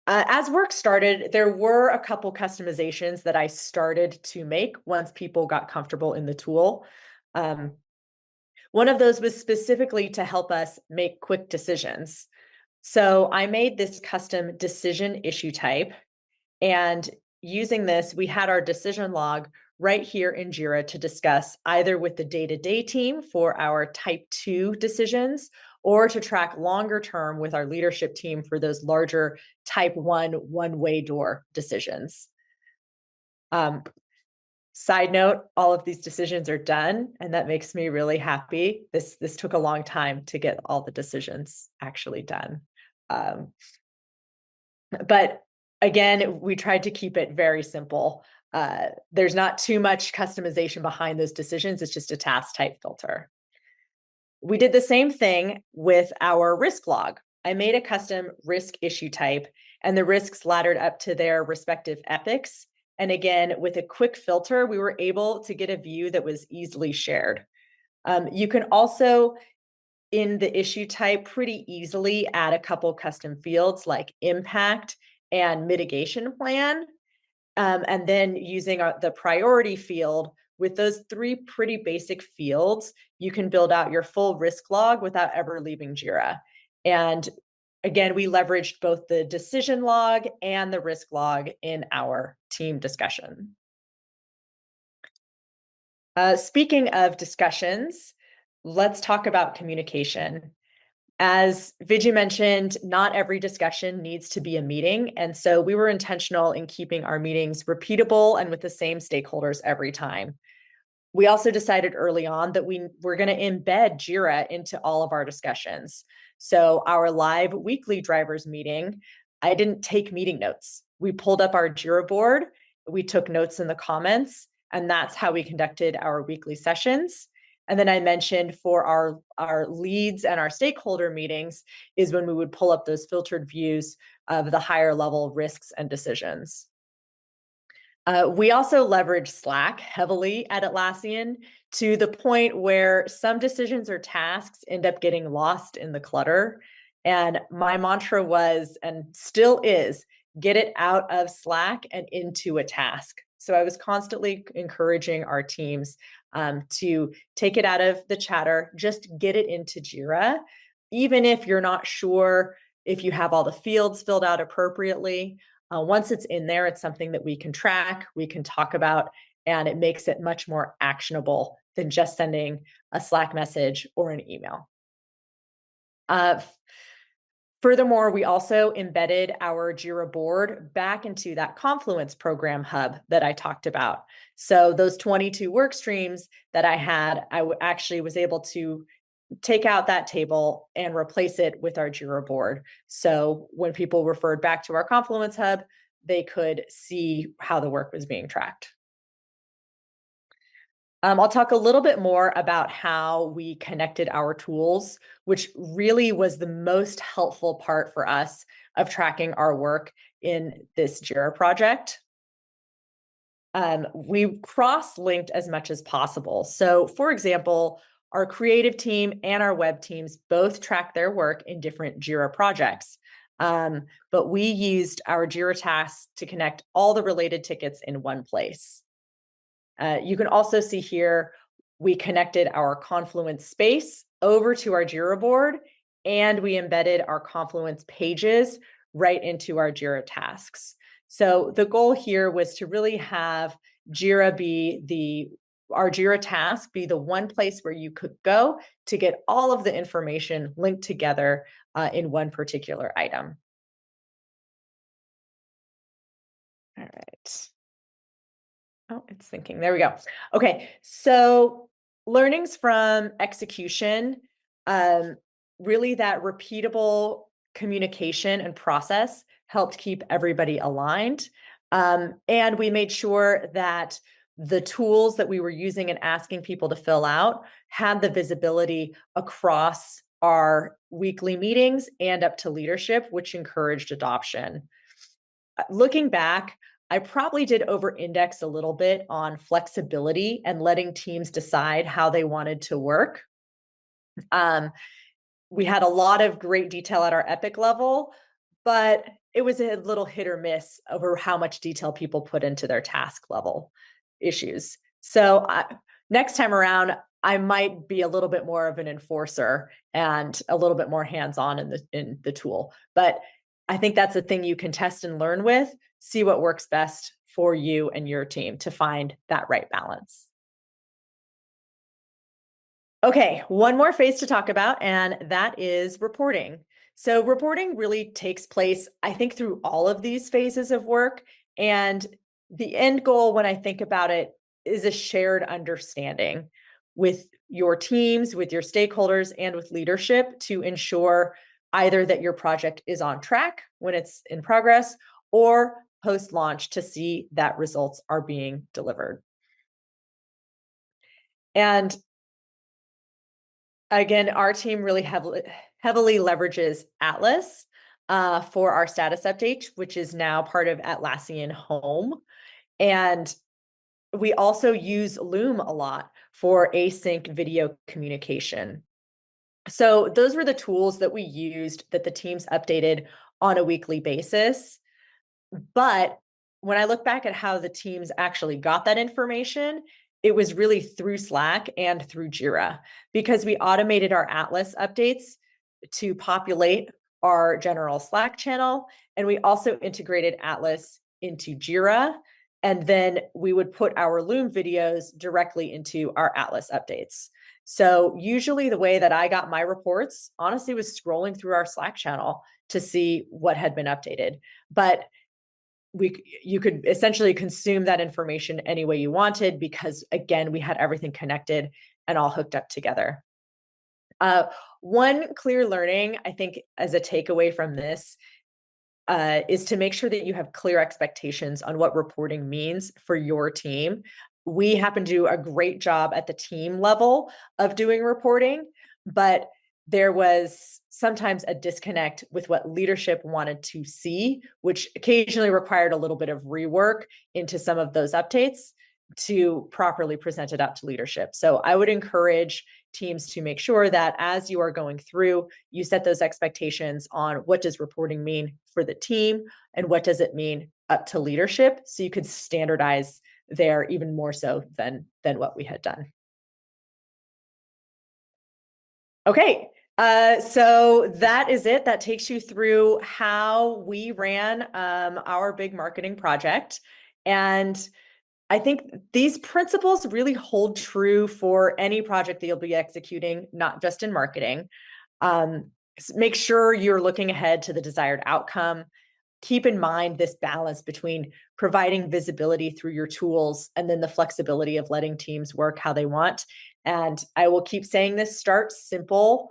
As work started, there were a couple customizations that I started to make once people got comfortable in the tool. One of those was specifically to help us make quick decisions. So I made this custom decision issue type, and using this, we had our decision log right here in Jira to discuss either with the day-to-day team for our type 2 decisions, or to track longer term with our leadership team for those larger type 1 one-way door decisions. Side note, all of these decisions are done, and that makes me really happy. This took a long time to get all the decisions actually done. But again, we tried to keep it very simple. There's not too much customization behind those decisions. It's just a task type filter. We did the same thing with our risk log. I made a custom risk issue type, and the risks laddered up to their respective epics. And again, with a quick filter, we were able to get a view that was easily shared. You can also, in the issue type, pretty easily add a couple custom fields like impact and mitigation plan. And then using the priority field, with those 3 pretty basic fields, you can build out your full risk log without ever leaving Jira. And again, we leveraged both the decision log and the risk log in our team discussion. Speaking of discussions, let's talk about communication. As Vidya mentioned, not every discussion needs to be a meeting. And so we were intentional in keeping our meetings repeatable and with the same stakeholders every time. We also decided early on that we were going to embed Jira into all of our discussions. So our live weekly drivers meeting, I didn't take meeting notes. We pulled up our Jira board, we took notes in the comments, and that's how we conducted our weekly sessions. And then I mentioned for our leads and our stakeholder meetings is when we would pull up those filtered views of the higher level risks and decisions. We also leverage Slack heavily at Atlassian to the point where some decisions or tasks end up getting lost in the clutter. And my mantra was, and still is, get it out of Slack and into a task. So I was constantly encouraging our teams to take it out of the chatter, just get it into Jira, even if you're not sure if you have all the fields filled out appropriately. Once it's in there, it's something that we can track, we can talk about, and it makes it much more actionable than just sending a Slack message or an email. Furthermore, we also embedded our Jira board back into that Confluence program hub that I talked about. So those 22 work streams that I had, I actually was able to take out that table and replace it with our Jira board. So when people referred back to our Confluence hub, they could see how the work was being tracked. I'll talk a little bit more about how we connected our tools, which really was the most helpful part for us of tracking our work in this Jira project. We cross-linked as much as possible. So for example, our creative team and our web teams both track their work in different Jira projects. But we used our Jira tasks to connect all the related tickets in one place. You can also see here, we connected our Confluence space over to our Jira board, and we embedded our Confluence pages right into our Jira tasks. So the goal here was to really have Jira be our Jira task be the one place where you could go to get all of the information linked together in one particular item. All right. Oh, it's thinking. There we go. Okay, so learnings from execution, really that repeatable communication and process helped keep everybody aligned. And we made sure that the tools that we were using and asking people to fill out had the visibility across our weekly meetings and up to leadership, which encouraged adoption. Looking back, I probably did over-index a little bit on flexibility and letting teams decide how they wanted to work. We had a lot of great detail at our epic level, but it was a little hit or miss over how much detail people put into their task level issues. So next time around, I might be a little bit more of an enforcer and a little bit more hands-on in the tool. But I think that's a thing you can test and learn with, see what works best for you and your team to find that right balance. Okay, one more phase to talk about, and that is reporting. So reporting really takes place, I think, through all of these phases of work. And the end goal, when I think about it, is a shared understanding with your teams, with your stakeholders, and with leadership to ensure either that your project is on track when it's in progress or post-launch to see that results are being delivered. And again, our team really heavily leverages Atlas for our status update, which is now part of Atlassian Home. And we also use Loom a lot for async video communication. So those were the tools that we used that the teams updated on a weekly basis. But when I look back at how the teams actually got that information, it was really through Slack and through Jira, because we automated our Atlas updates to populate our general Slack channel. And we also integrated Atlas into Jira. And then we would put our Loom videos directly into our Atlas updates. So usually the way that I got my reports, honestly, was scrolling through our Slack channel to see what had been updated. But you could essentially consume that information any way you wanted, because again, we had everything connected and all hooked up together. One clear learning, I think, as a takeaway from this, is to make sure that you have clear expectations on what reporting means for your team. We happen to do a great job at the team level of doing reporting, but there was sometimes a disconnect with what leadership wanted to see, which occasionally required a little bit of rework into some of those updates to properly present it out to leadership. So I would encourage teams to make sure that as you are going through, you set those expectations on what does reporting mean for the team and what does it mean up to leadership, so you could standardize there even more so than what we had done. Okay, so that is it. That takes you through how we ran our big marketing project. And I think these principles really hold true for any project that you'll be executing, not just in marketing. Make sure you're looking ahead to the desired outcome. Keep in mind this balance between providing visibility through your tools and then the flexibility of letting teams work how they want. And I will keep saying this: start simple.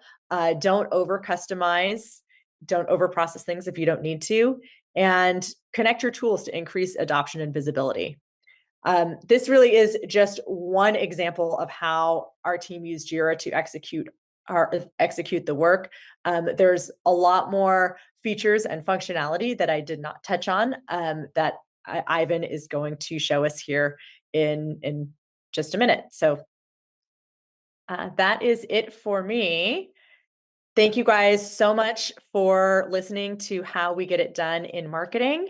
Don't over customize. Don't over process things if you don't need to. And connect your tools to increase adoption and visibility. This really is just one example of how our team used Jira to execute the work. There's a lot more features and functionality that I did not touch on that Ivan is going to show us here in just a minute. So that is it for me. Thank you guys so much for listening to how we get it done in marketing.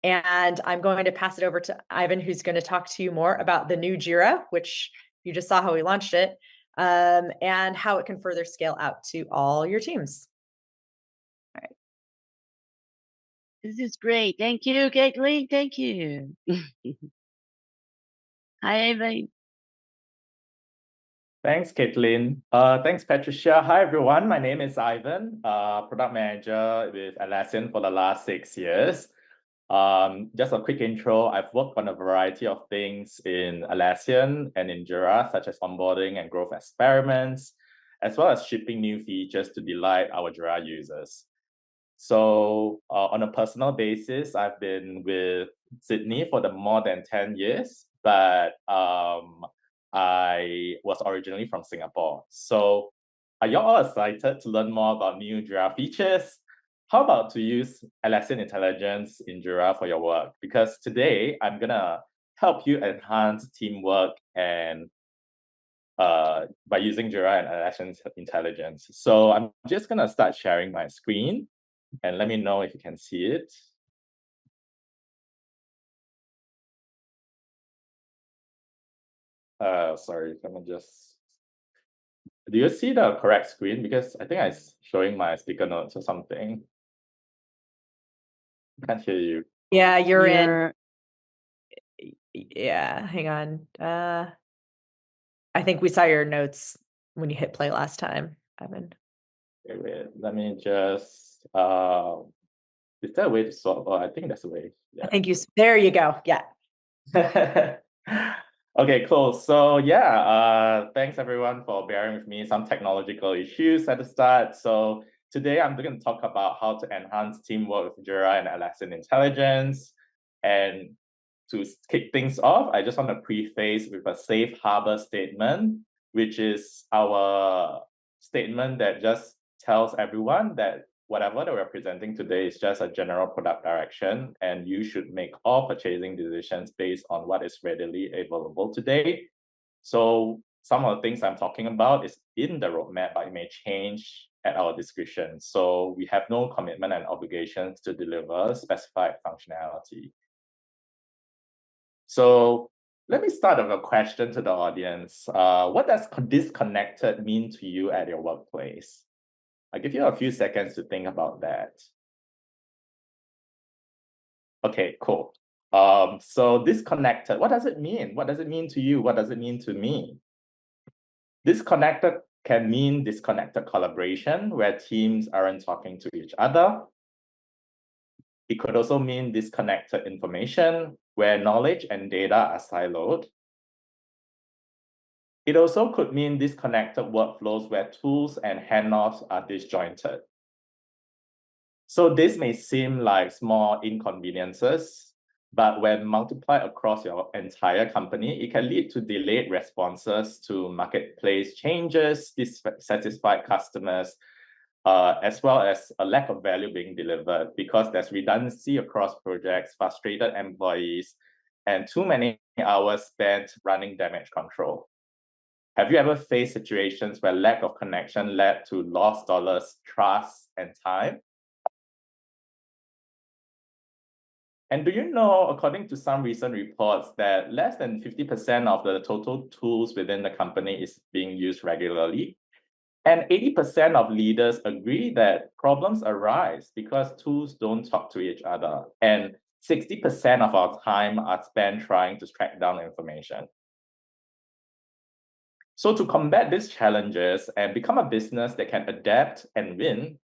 And I'm going to pass it over to Ivan, who's going to talk to you more about the new Jira, which you just saw how we launched it, and how it can further scale out to all your teams. All right. This is great. Thank you, Caitlin. Thank you. Hi, Ivan. Thanks, Caitlin. Thanks, Patricia. Hi, everyone. My name is Ivan, product manager with Atlassian for the last 6 years. Just a quick intro. I've worked on a variety of things in Atlassian and in Jira, such as onboarding and growth experiments, as well as shipping new features to delight our Jira users. So on a personal basis, I've been with Sydney for more than 10 years, but I was originally from Singapore. So are you all excited to learn more about new Jira features? How about to use Atlassian Intelligence in Jira for your work? Because today I'm gonna help you enhance teamwork and by using Jira and Atlassian Intelligence. So I'm just gonna start sharing my screen and let me know if you can see it. Sorry, let me just Do you see the correct screen? Because I think I'm showing my speaker notes or something. I can't hear you. Yeah, you're in. Yeah, hang on. I think we saw your notes when you hit play last time, Ivan. Wait, let me just, is there a way to solve? Oh, I think there's a way. Yeah. I think there you go. Yeah. Okay, cool. So yeah, thanks everyone for bearing with me. Some technological issues at the start. So today I'm going to talk about how to enhance teamwork with Jira and Atlassian Intelligence. And to kick things off, I just want to preface with a safe harbor statement, which is our statement that just tells everyone that whatever that we're presenting today is just a general product direction, and you should make all purchasing decisions based on what is readily available today. So some of the things I'm talking about is in the roadmap, but it may change at our discretion. So we have no commitment and obligations to deliver specified functionality. So let me start with a question to the audience. What does disconnected mean to you at your workplace? I'll give you a few seconds to think about that. Okay, cool. So disconnected, what does it mean? What does it mean to you? What does it mean to me? Disconnected can mean disconnected collaboration, where teams aren't talking to each other. It could also mean disconnected information, where knowledge and data are siloed. It also could mean disconnected workflows where tools and handoffs are disjointed. So this may seem like small inconveniences, but when multiplied across your entire company, it can lead to delayed responses to marketplace changes, dissatisfied customers, as well as a lack of value being delivered because there's redundancy across projects, frustrated employees, and too many hours spent running damage control. Have you ever faced situations where lack of connection led to lost dollars, trust, and time? And do you know, according to some recent reports, that less than 50% of the total tools within the company is being used regularly? And 80% of leaders agree that problems arise because tools don't talk to each other. And 60% of our time are spent trying to track down information. So to combat these challenges and become a business that can adapt and win,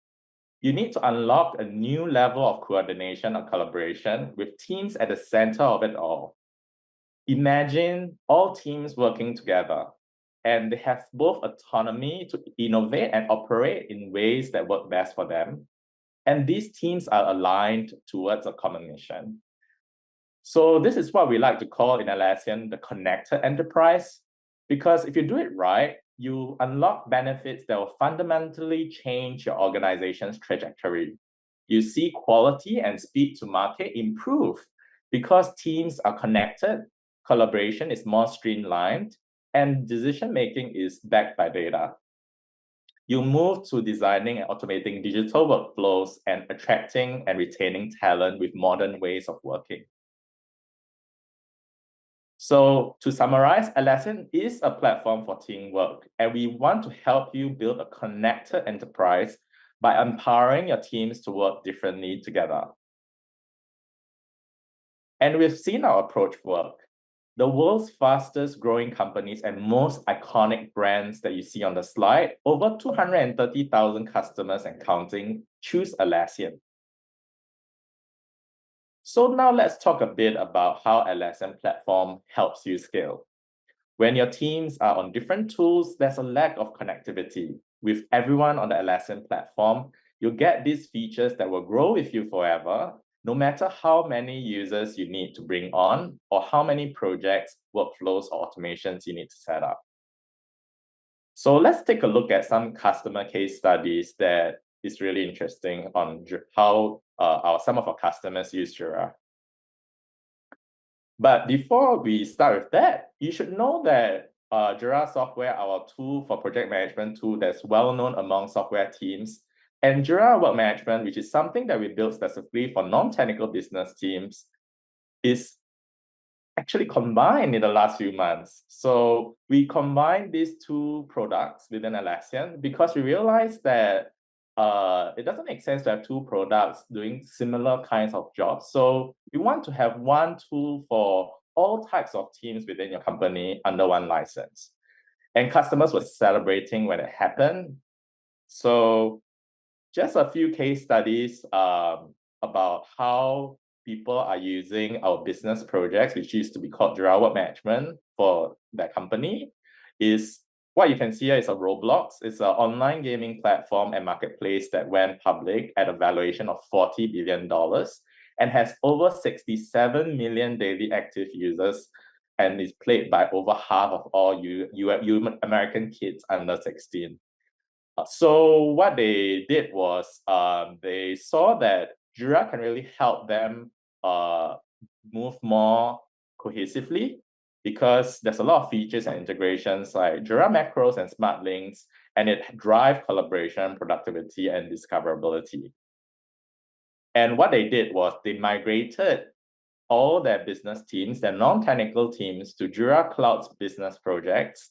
you need to unlock a new level of coordination and collaboration with teams at the center of it all. Imagine all teams working together, and they have both autonomy to innovate and operate in ways that work best for them. And these teams are aligned towards a common mission. So this is what we like to call in Atlassian the connected enterprise, because if you do it right, you unlock benefits that will fundamentally change your organization's trajectory. You see quality and speed to market improve because teams are connected, collaboration is more streamlined, and decision-making is backed by data. You move to designing and automating digital workflows and attracting and retaining talent with modern ways of working. So to summarize, Atlassian is a platform for teamwork, and we want to help you build a connected enterprise by empowering your teams to work differently together. And we've seen our approach work. The world's fastest growing companies and most iconic brands that you see on the slide, over 230,000 customers and counting, choose Atlassian. So now let's talk a bit about how Atlassian platform helps you scale. When your teams are on different tools, there's a lack of connectivity. With everyone on the Atlassian platform, you'll get these features that will grow with you forever, no matter how many users you need to bring on or how many projects, workflows, or automations you need to set up. So let's take a look at some customer case studies that is really interesting on how some of our customers use Jira. But before we start with that, you should know that Jira software, our tool for project management tool that's well known among software teams, and Jira Work Management, which is something that we built specifically for non-technical business teams, is actually combined in the last few months. So we combined these two products within Atlassian because we realized that it doesn't make sense to have two products doing similar kinds of jobs. So we want to have one tool for all types of teams within your company under one license. And customers were celebrating when it happened. So just a few case studies about how people are using our business projects, which used to be called Jira Work Management for that company, is what you can see here is a Roblox. It's an online gaming platform and marketplace that went public at a valuation of $40 billion and has over 67 million daily active users and is played by over half of all American kids under 16. So what they did was they saw that Jira can really help them move more cohesively because there's a lot of features and integrations like Jira macros and smart links, and it drives collaboration, productivity, and discoverability. And what they did was they migrated all their business teams, their non-technical teams, to Jira Cloud's business projects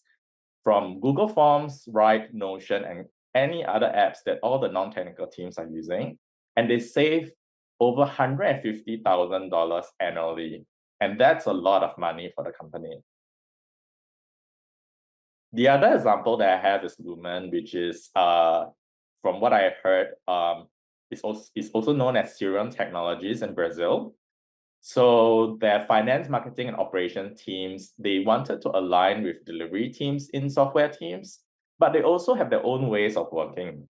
from Google Forms, Write, Notion, and any other apps that all the non-technical teams are using. And they save over $150,000 annually. And that's a lot of money for the company. The other example that I have is Lumen, which is, from what I heard, is also known as Serum Technologies in Brazil. So their finance, marketing, and operation teams, they wanted to align with delivery teams in software teams, but they also have their own ways of working.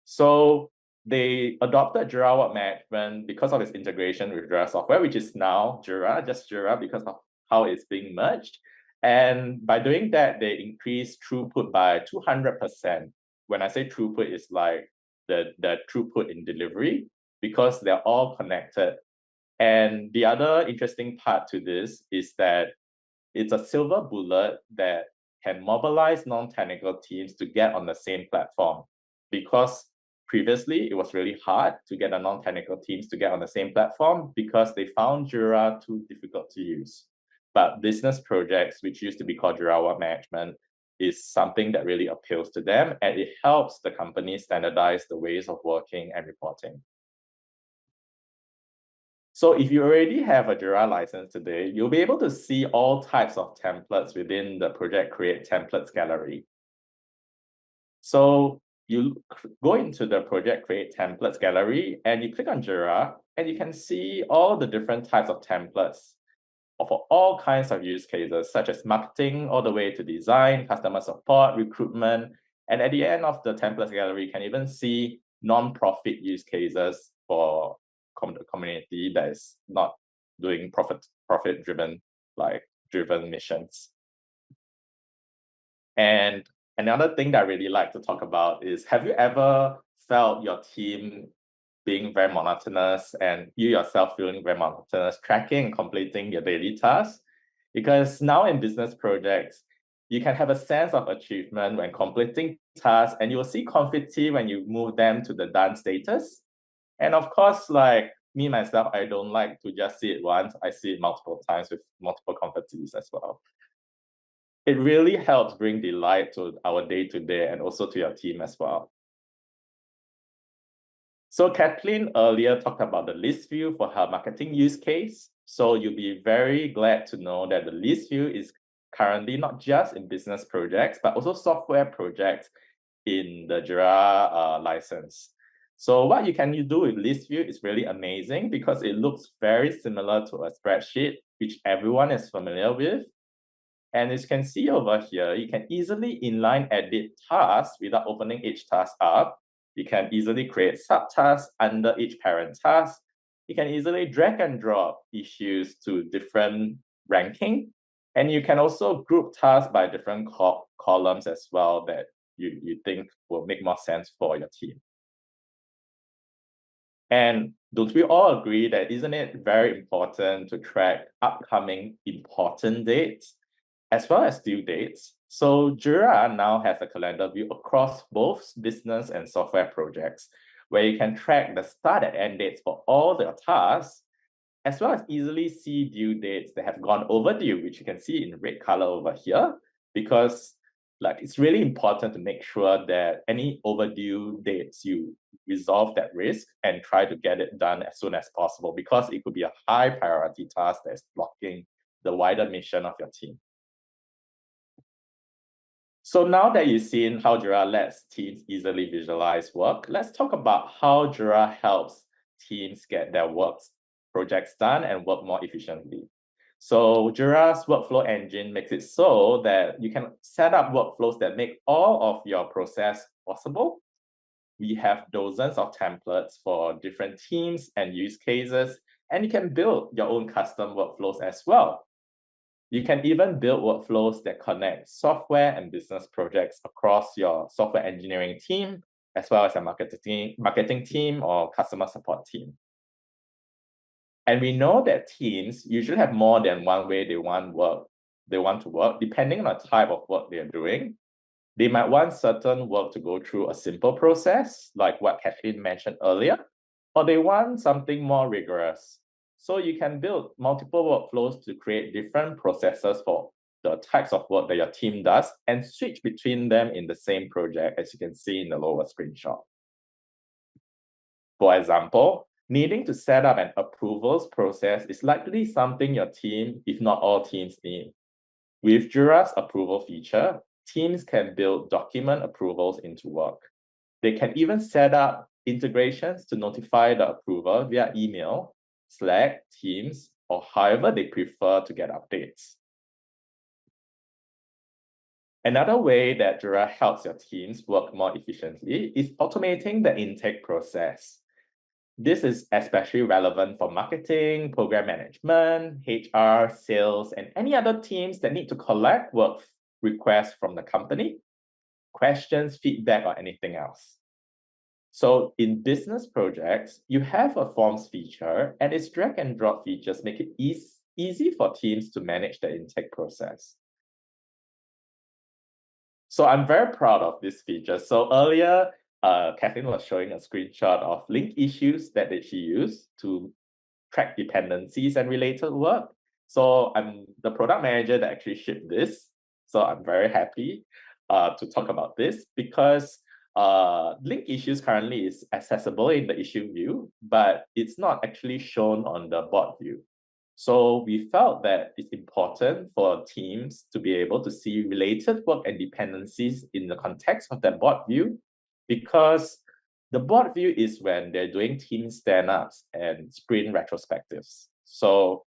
So they adopted Jira Work Management because of its integration with Jira software, which is now just Jira because of how it's being merged. And by doing that, they increased throughput by 200%. When I say throughput, it's like the throughput in delivery because they're all connected. And the other interesting part to this is that it's a silver bullet that can mobilize non-technical teams to get on the same platform. Because previously, it was really hard to get the non-technical teams to get on the same platform because they found Jira too difficult to use. But business projects, which used to be called Jira Work Management, is something that really appeals to them, and it helps the company standardize the ways of working and reporting. So if you already have a Jira license today, you'll be able to see all types of templates within the Project Create Templates gallery. So you go into the Project Create Templates gallery and you click on Jira and you can see all the different types of templates for all kinds of use cases, such as marketing all the way to design, customer support, recruitment. And at the end of the templates gallery, you can even see non-profit use cases for community that is not doing profit-driven missions. And another thing that I really like to talk about is, have you ever felt your team being very monotonous and you yourself feeling very monotonous, tracking and completing your daily tasks? Because now in business projects, you can have a sense of achievement when completing tasks, and you will see confetti when you move them to the done status. And of course, like me, myself, I don't like to just see it once. I see it multiple times with multiple confettis as well. It really helps bring delight to our day-to-day and also to your team as well. So Kathleen earlier talked about the list view for her marketing use case. So you'll be very glad to know that the list view is currently not just in business projects, but also software projects in the Jira license. So what you can do with list view is really amazing because it looks very similar to a spreadsheet, which everyone is familiar with. And as you can see over here, you can easily inline edit tasks without opening each task up. You can easily create subtasks under each parent task. You can easily drag and drop issues to different ranking. And you can also group tasks by different columns as well that you think will make more sense for your team. And don't we all agree that isn't it very important to track upcoming important dates as well as due dates? So Jira now has a calendar view across both business and software projects where you can track the start and end dates for all the tasks. as well as easily see due dates that have gone overdue, which you can see in red color over here, because it's really important to make sure that any overdue dates, you resolve that risk and try to get it done as soon as possible, because it could be a high priority task that's blocking the wider mission of your team. So now that you've seen how Jira lets teams easily visualize work, let's talk about how Jira helps teams get their projects done and work more efficiently. So Jira's workflow engine makes it so that you can set up workflows that make all of your process possible. We have dozens of templates for different teams and use cases, and you can build your own custom workflows as well. You can even build workflows that connect software and business projects across your software engineering team, as well as a marketing team or customer support team. And we know that teams usually have more than one way they want to work, depending on the type of work they're doing. They might want certain work to go through a simple process, like what Kathleen mentioned earlier, or they want something more rigorous. So you can build multiple workflows to create different processes for the types of work that your team does and switch between them in the same project, as you can see in the lower screenshot. For example, needing to set up an approvals process is likely something your team, if not all teams, need. With Jira's approval feature, teams can build document approvals into work. They can even set up integrations to notify the approver via email, Slack, Teams, or however they prefer to get updates. Another way that Jira helps your teams work more efficiently is automating the intake process. This is especially relevant for marketing, program management, HR, sales, and any other teams that need to collect work requests from the company, questions, feedback, or anything else. So in business projects, you have a forms feature, and its drag and drop features make it easy for teams to manage the intake process. So I'm very proud of this feature. So earlier, Kathleen was showing a screenshot of link issues that she used to track dependencies and related work. So I'm the product manager that actually shipped this. So I'm very happy to talk about this, because link issues currently is accessible in the issue view, but it's not actually shown on the board view. So we felt that it's important for teams to be able to see related work and dependencies in the context of that board view, because the board view is when they're doing team stand-ups and sprint retrospectives. So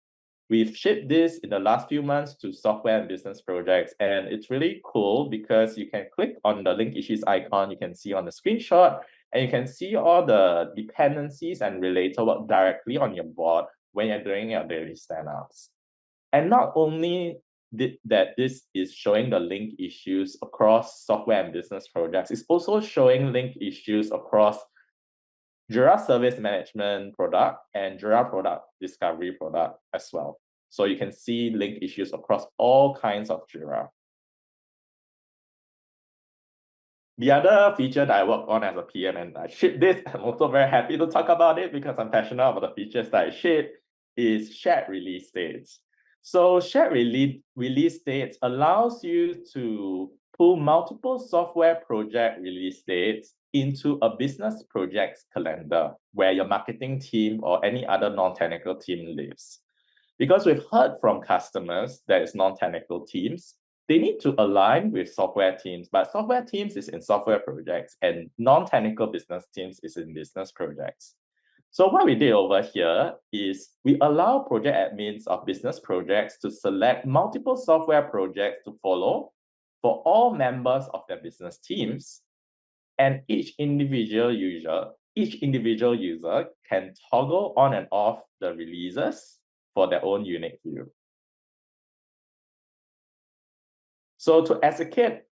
we've shipped this in the last few months to software and business projects, and it's really cool because you can click on the link issues icon you can see on the screenshot, and you can see all the dependencies and related work directly on your board when you're doing your daily stand-ups. And not only that this is showing the link issues across software and business projects, it's also showing link issues across Jira Service Management product and Jira Product Discovery product as well. So you can see link issues across all kinds of Jira. The other feature that I work on as a PM, and I ship this, I'm also very happy to talk about it because I'm passionate about the features that I ship, is shared release states. So shared release states allows you to pull multiple software project release dates into a business projects calendar where your marketing team or any other non-technical team lives. Because we've heard from customers that is non-technical teams, they need to align with software teams, but software teams is in software projects and non-technical business teams is in business projects. So what we did over here is we allow project admins of business projects to select multiple software projects to follow for all members of their business teams, and each individual user can toggle on and off the releases for their own unique view. So to execute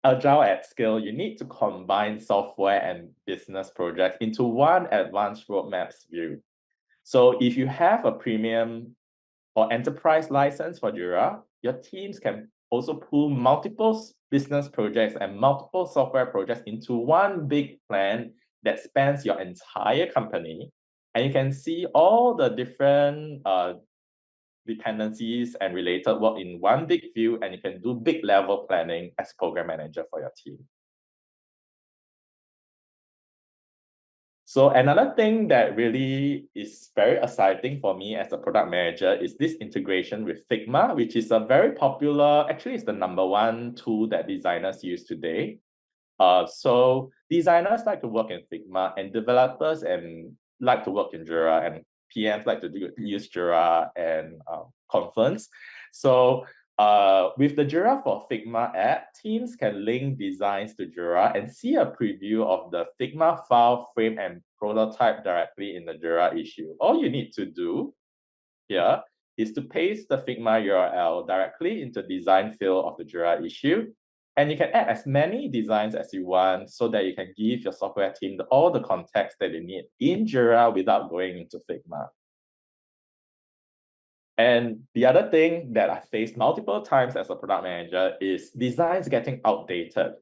Agile at scale, you need to combine software and business projects into one advanced roadmaps view. So if you have a premium or enterprise license for Jira, your teams can also pull multiple business projects and multiple software projects into one big plan that spans your entire company And you can see all the different dependencies and related work in one big view, and you can do big level planning as program manager for your team. So another thing that really is very exciting for me as a product manager is this integration with Figma, which is a very popular, actually it's the #1 tool that designers use today. So designers like to work in Figma, and developers like to work in Jira, and PMs like to use Jira and Confluence. So with the Jira for Figma app, teams can link designs to Jira and see a preview of the Figma file frame and prototype directly in the Jira issue. All you need to do here is to paste the Figma URL directly into the design field of the Jira issue. And you can add as many designs as you want so that you can give your software team all the context that they need in Jira without going into Figma. And the other thing that I faced multiple times as a product manager is designs getting outdated,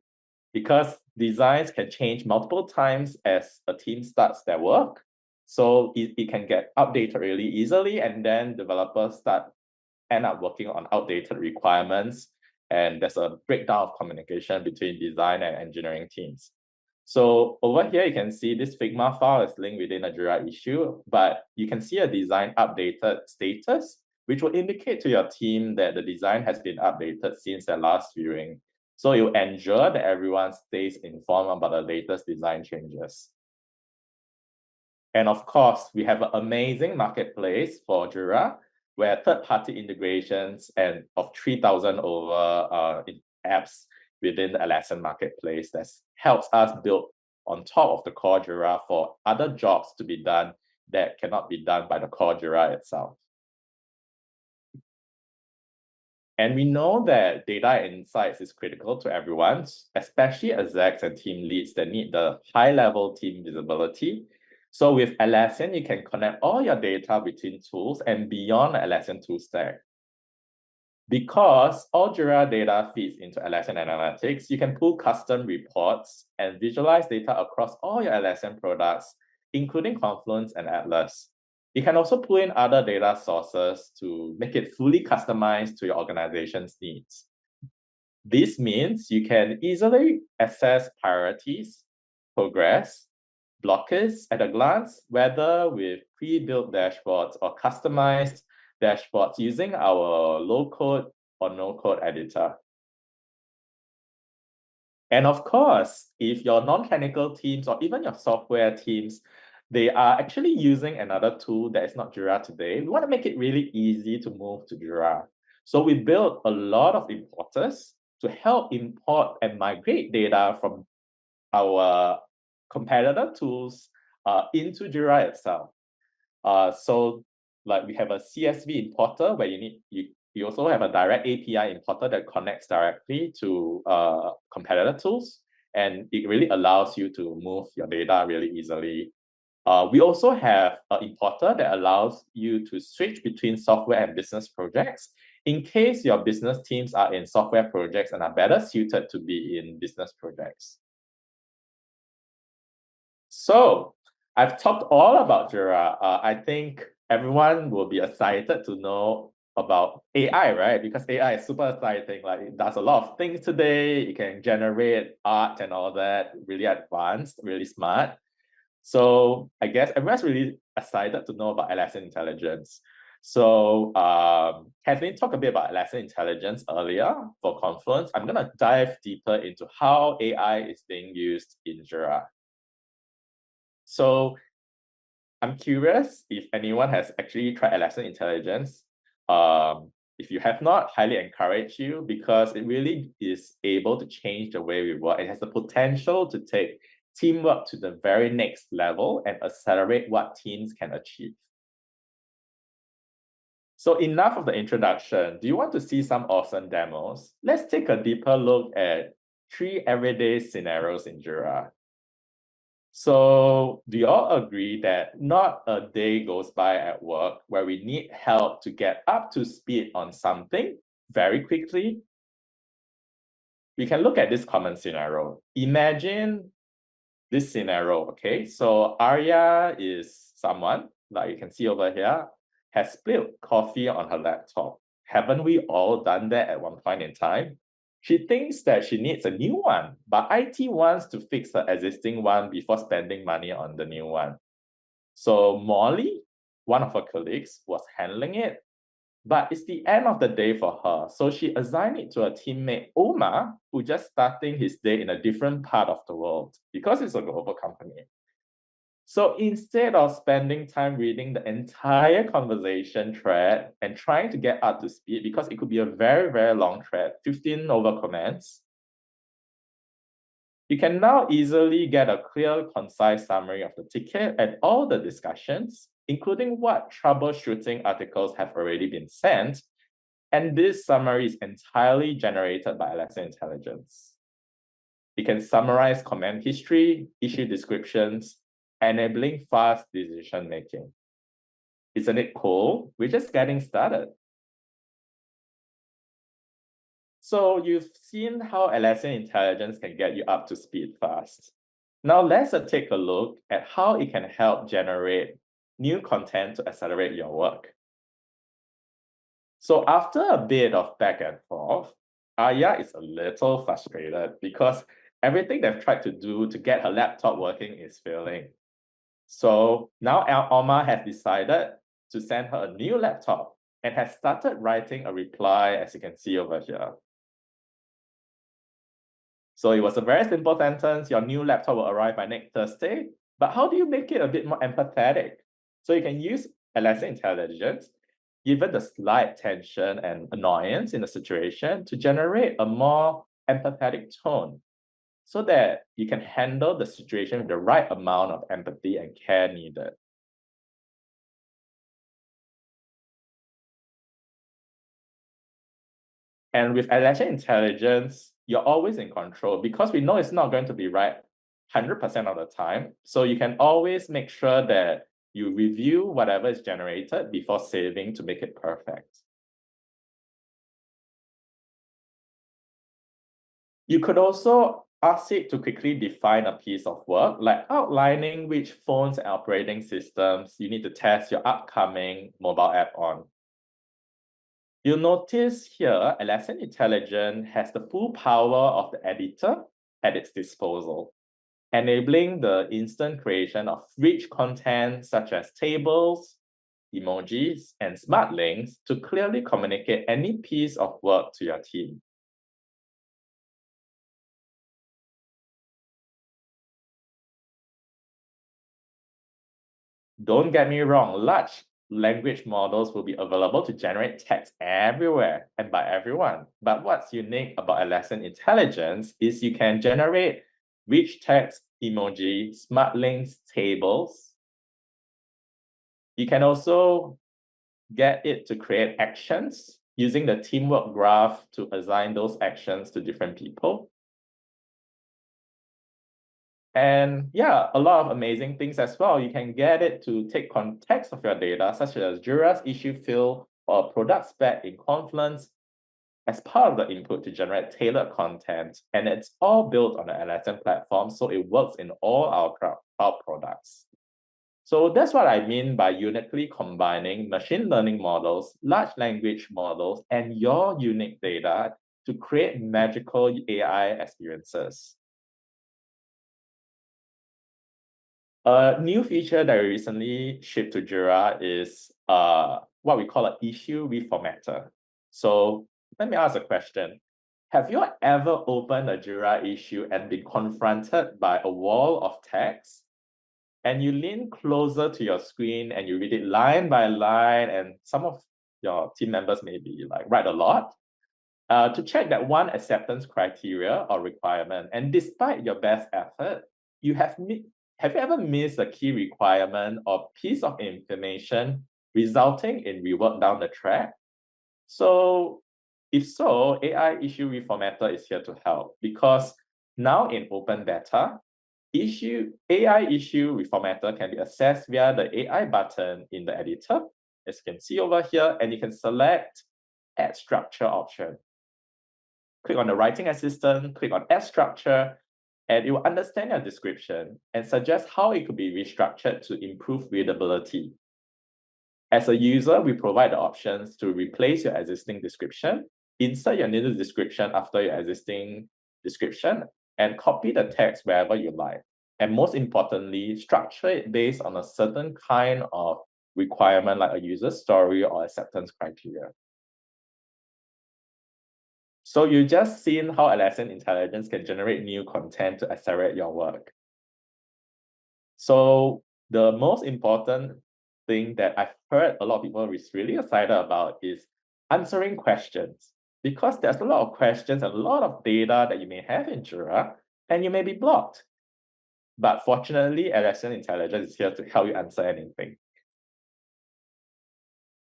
because designs can change multiple times as a team starts their work. So it can get updated really easily, and then developers end up working on outdated requirements, and there's a breakdown of communication between design and engineering teams. So over here, you can see this Figma file is linked within a Jira issue, but you can see a design updated status, which will indicate to your team that the design has been updated since their last viewing. So you ensure that everyone stays informed about the latest design changes. And of course, we have an amazing marketplace for Jira, where third-party integrations and of 3,000 over apps within the Atlassian marketplace that helps us build on top of the core Jira for other jobs to be done that cannot be done by the core Jira itself. And we know that data insights is critical to everyone, especially execs and team leads that need the high-level team visibility. So with Atlassian, you can connect all your data between tools and beyond the Atlassian tool stack. Because all Jira data feeds into Atlassian Analytics, you can pull custom reports and visualize data across all your Atlassian products, including Confluence and Atlas. You can also pull in other data sources to make it fully customized to your organization's needs. This means you can easily assess priorities, progress, blockers at a glance, whether with pre-built dashboards or customized dashboards using our low-code or no-code editor. And of course, if your non-technical teams or even your software teams, they are actually using another tool that is not Jira today, we want to make it really easy to move to Jira. So we built a lot of importers to help import and migrate data from our competitor tools into Jira itself. So like we have a CSV importer where you also have a direct API importer that connects directly to competitor tools, and it really allows you to move your data really easily. We also have an importer that allows you to switch between software and business projects in case your business teams are in software projects and are better suited to be in business projects. So I've talked all about Jira. I think everyone will be excited to know about AI, right? Because AI is super exciting. Like it does a lot of things today. It can generate art and all that, really advanced, really smart. So I guess everyone's really excited to know about Atlassian Intelligence. So Kathleen talked a bit about Atlassian Intelligence earlier for Confluence. I'm gonna dive deeper into how AI is being used in Jira. So I'm curious if anyone has actually tried Atlassian Intelligence. If you have not, highly encourage you, because it really is able to change the way we work. It has the potential to take teamwork to the very next level and accelerate what teams can achieve. So enough of the introduction. Do you want to see some awesome demos? Let's take a deeper look at 3 everyday scenarios in Jira. So do you all agree that not a day goes by at work where we need help to get up to speed on something very quickly? We can look at this common scenario. Imagine this scenario, okay? So Arya is someone, like you can see over here, has spilled coffee on her laptop. Haven't we all done that at one point in time? She thinks that she needs a new one, but IT wants to fix her existing one before spending money on the new one. So Molly, one of her colleagues, was handling it, but it's the end of the day for her. So she assigned it to her teammate, Omar, who just starting his day in a different part of the world because it's a global company. So instead of spending time reading the entire conversation thread and trying to get up to speed, because it could be a very, very long thread, 15 over comments, you can now easily get a clear, concise summary of the ticket and all the discussions, including what troubleshooting articles have already been sent. And this summary is entirely generated by Atlassian Intelligence. You can summarize comment history, issue descriptions, enabling fast decision-making. Isn't it cool? We're just getting started. So you've seen how Atlassian Intelligence can get you up to speed fast. Now let's take a look at how it can help generate new content to accelerate your work. So after a bit of back and forth, Aya is a little frustrated because everything they've tried to do to get her laptop working is failing. So now Alma has decided to send her a new laptop and has started writing a reply, as you can see over here. So it was a very simple sentence: your new laptop will arrive by next Thursday. But how do you make it a bit more empathetic? So you can use Atlassian Intelligence, given the slight tension and annoyance in the situation, to generate a more empathetic tone so that you can handle the situation with the right amount of empathy and care needed. And with Atlassian Intelligence, you're always in control because we know it's not going to be right 100% of the time. So you can always make sure that you review whatever is generated before saving to make it perfect. You could also ask it to quickly define a piece of work, like outlining which phones and operating systems you need to test your upcoming mobile app on. You'll notice here, Atlassian Intelligence has the full power of the editor at its disposal, enabling the instant creation of rich content such as tables, emojis, and smart links to clearly communicate any piece of work to your team. Don't get me wrong, large language models will be available to generate text everywhere and by everyone. But what's unique about Atlassian Intelligence is you can generate rich text, emoji, smart links, tables. You can also get it to create actions using the teamwork graph to assign those actions to different people. And yeah, a lot of amazing things as well. You can get it to take context of your data, such as Jira's issue field or a product spec in Confluence as part of the input to generate tailored content. And it's all built on the Atlassian platform, so it works in all our cloud products. So that's what I mean by uniquely combining machine learning models, large language models, and your unique data to create magical AI experiences. A new feature that we recently shipped to Jira is what we call an issue reformatter. So let me ask a question. Have you ever opened a Jira issue and been confronted by a wall of text? And you lean closer to your screen and you read it line by line, and some of your team members maybe like write a lot to check that one acceptance criteria or requirement. And despite your best effort, have you ever missed a key requirement or piece of information resulting in rework down the track? So if so, AI issue reformatter is here to help, because now in open beta, AI issue reformatter can be accessed via the AI button in the editor, as you can see over here, and you can select Add Structure option. Click on the writing assistant, click on Add Structure, and it will understand your description and suggest how it could be restructured to improve readability. As a user, we provide the options to replace your existing description, insert your new description after your existing description, and copy the text wherever you like. And most importantly, structure it based on a certain kind of requirement like a user story or acceptance criteria. So you just seen how Atlassian Intelligence can generate new content to accelerate your work. So the most important thing that I've heard a lot of people is really excited about is answering questions, because there's a lot of questions and a lot of data that you may have in Jira and you may be blocked. But fortunately, Atlassian Intelligence is here to help you answer anything.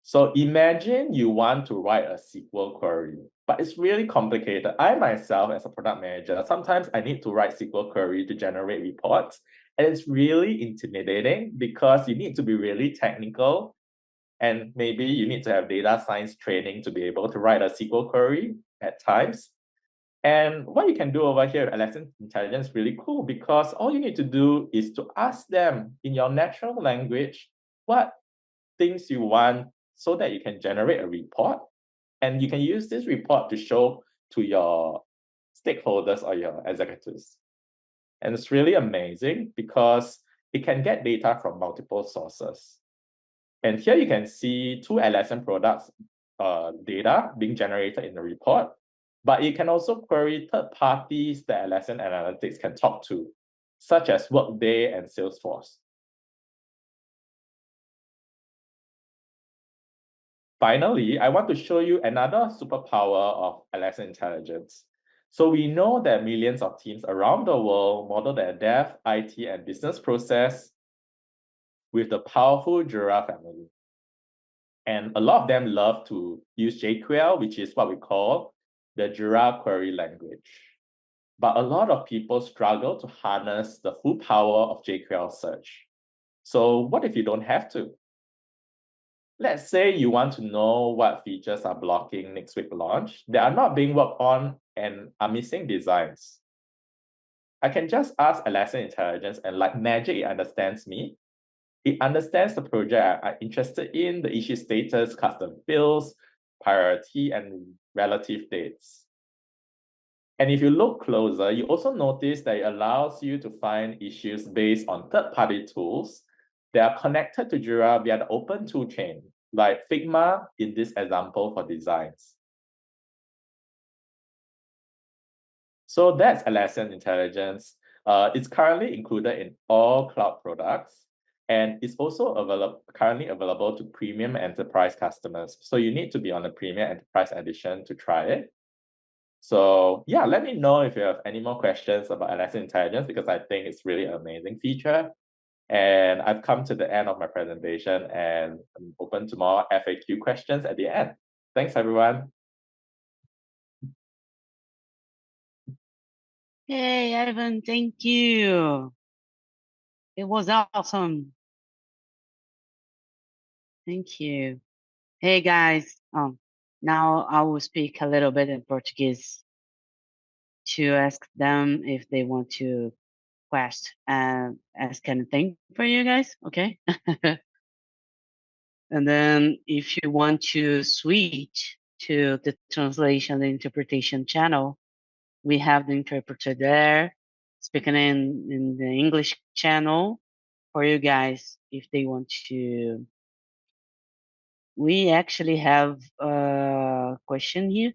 So imagine you want to write a SQL query, but it's really complicated. I myself, as a product manager, sometimes I need to write SQL query to generate reports. And it's really intimidating because you need to be really technical. And maybe you need to have data science training to be able to write a SQL query at times. And what you can do over here at Atlassian Intelligence is really cool, because all you need to do is to ask them in your natural language what things you want so that you can generate a report. And you can use this report to show to your stakeholders or your executives. And it's really amazing because it can get data from multiple sources. And here you can see two Atlassian products data being generated in the report, but you can also query third parties that Atlassian Analytics can talk to, such as Workday and Salesforce. Finally, I want to show you another superpower of Atlassian Intelligence. So we know that millions of teams around the world model their dev, IT, and business process with the powerful Jira family. And a lot of them love to use JQL, which is what we call the Jira query language. But a lot of people struggle to harness the full power of JQL search. So what if you don't have to? Let's say you want to know what features are blocking next week launch that are not being worked on and are missing designs. I can just ask Atlassian Intelligence, and like magic, it understands me. It understands the project I'm interested in, the issue status, custom fields, priority, and relative dates. And if you look closer, you also notice that it allows you to find issues based on third-party tools that are connected to Jira via the open tool chain, like Figma in this example for designs. So that's Atlassian Intelligence. It's currently included in all cloud products, and it's also currently available to premium enterprise customers. So you need to be on the premium enterprise edition to try it. So yeah, let me know if you have any more questions about Atlassian Intelligence, because I think it's really an amazing feature. And I've come to the end of my presentation, and I'm open to more FAQ questions at the end. Thanks, everyone. Hey, Ivan, thank you. It was awesome. Thank you. Hey, guys. Now I will speak a little bit in Portuguese to ask them if they want to ask anything for you guys, okay? And then if you want to switch to the translation and interpretation channel, we have the interpreter there speaking in the English channel for you guys if they want to. We actually have a question here.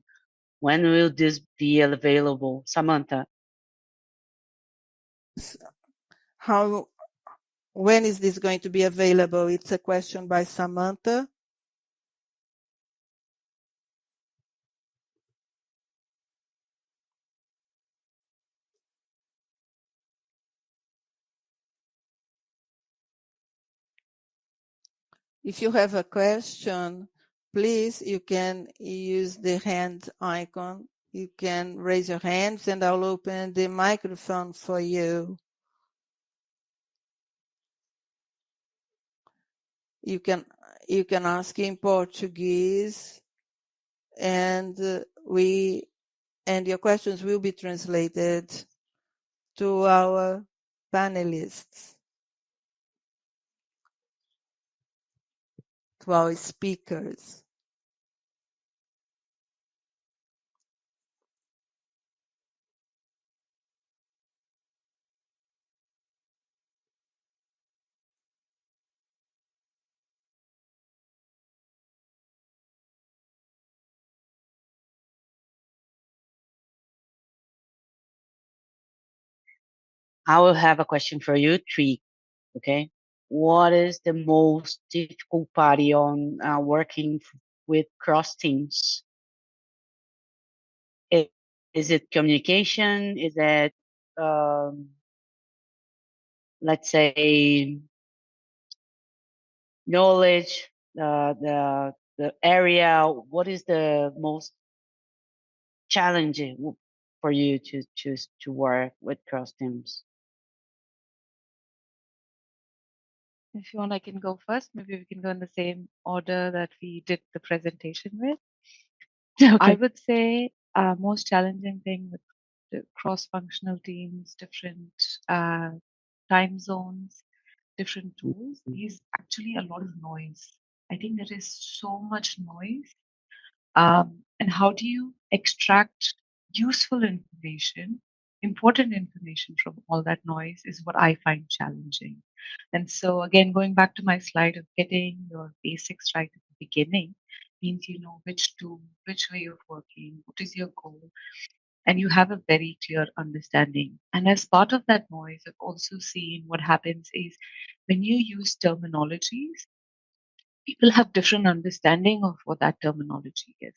When will this be available? Samantha? When is this going to be available? It's a question by Samantha. If you have a question, please, you can use the hand icon. You can raise your hands and I'll open the microphone for you. You can ask in Portuguese, and your questions will be translated to our panelists, to our speakers. I will have a question for you, three. Okay. What is the most difficult part on working with cross teams? Is it communication? Is it, let's say, knowledge, the area? What is the most challenging for you to choose to work with cross teams? If you want, I can go first. Maybe we can go in the same order that we did the presentation with. I would say most challenging thing with the cross-functional teams, different time zones, different tools is actually a lot of noise. I think there is so much noise. And how do you extract useful information, important information from all that noise is what I find challenging. And so, again, going back to my slide of getting your basics right at the beginning means you know which tool, which way of working, what is your goal, and you have a very clear understanding. And as part of that noise, I've also seen what happens is when you use terminologies, people have different understanding of what that terminology is.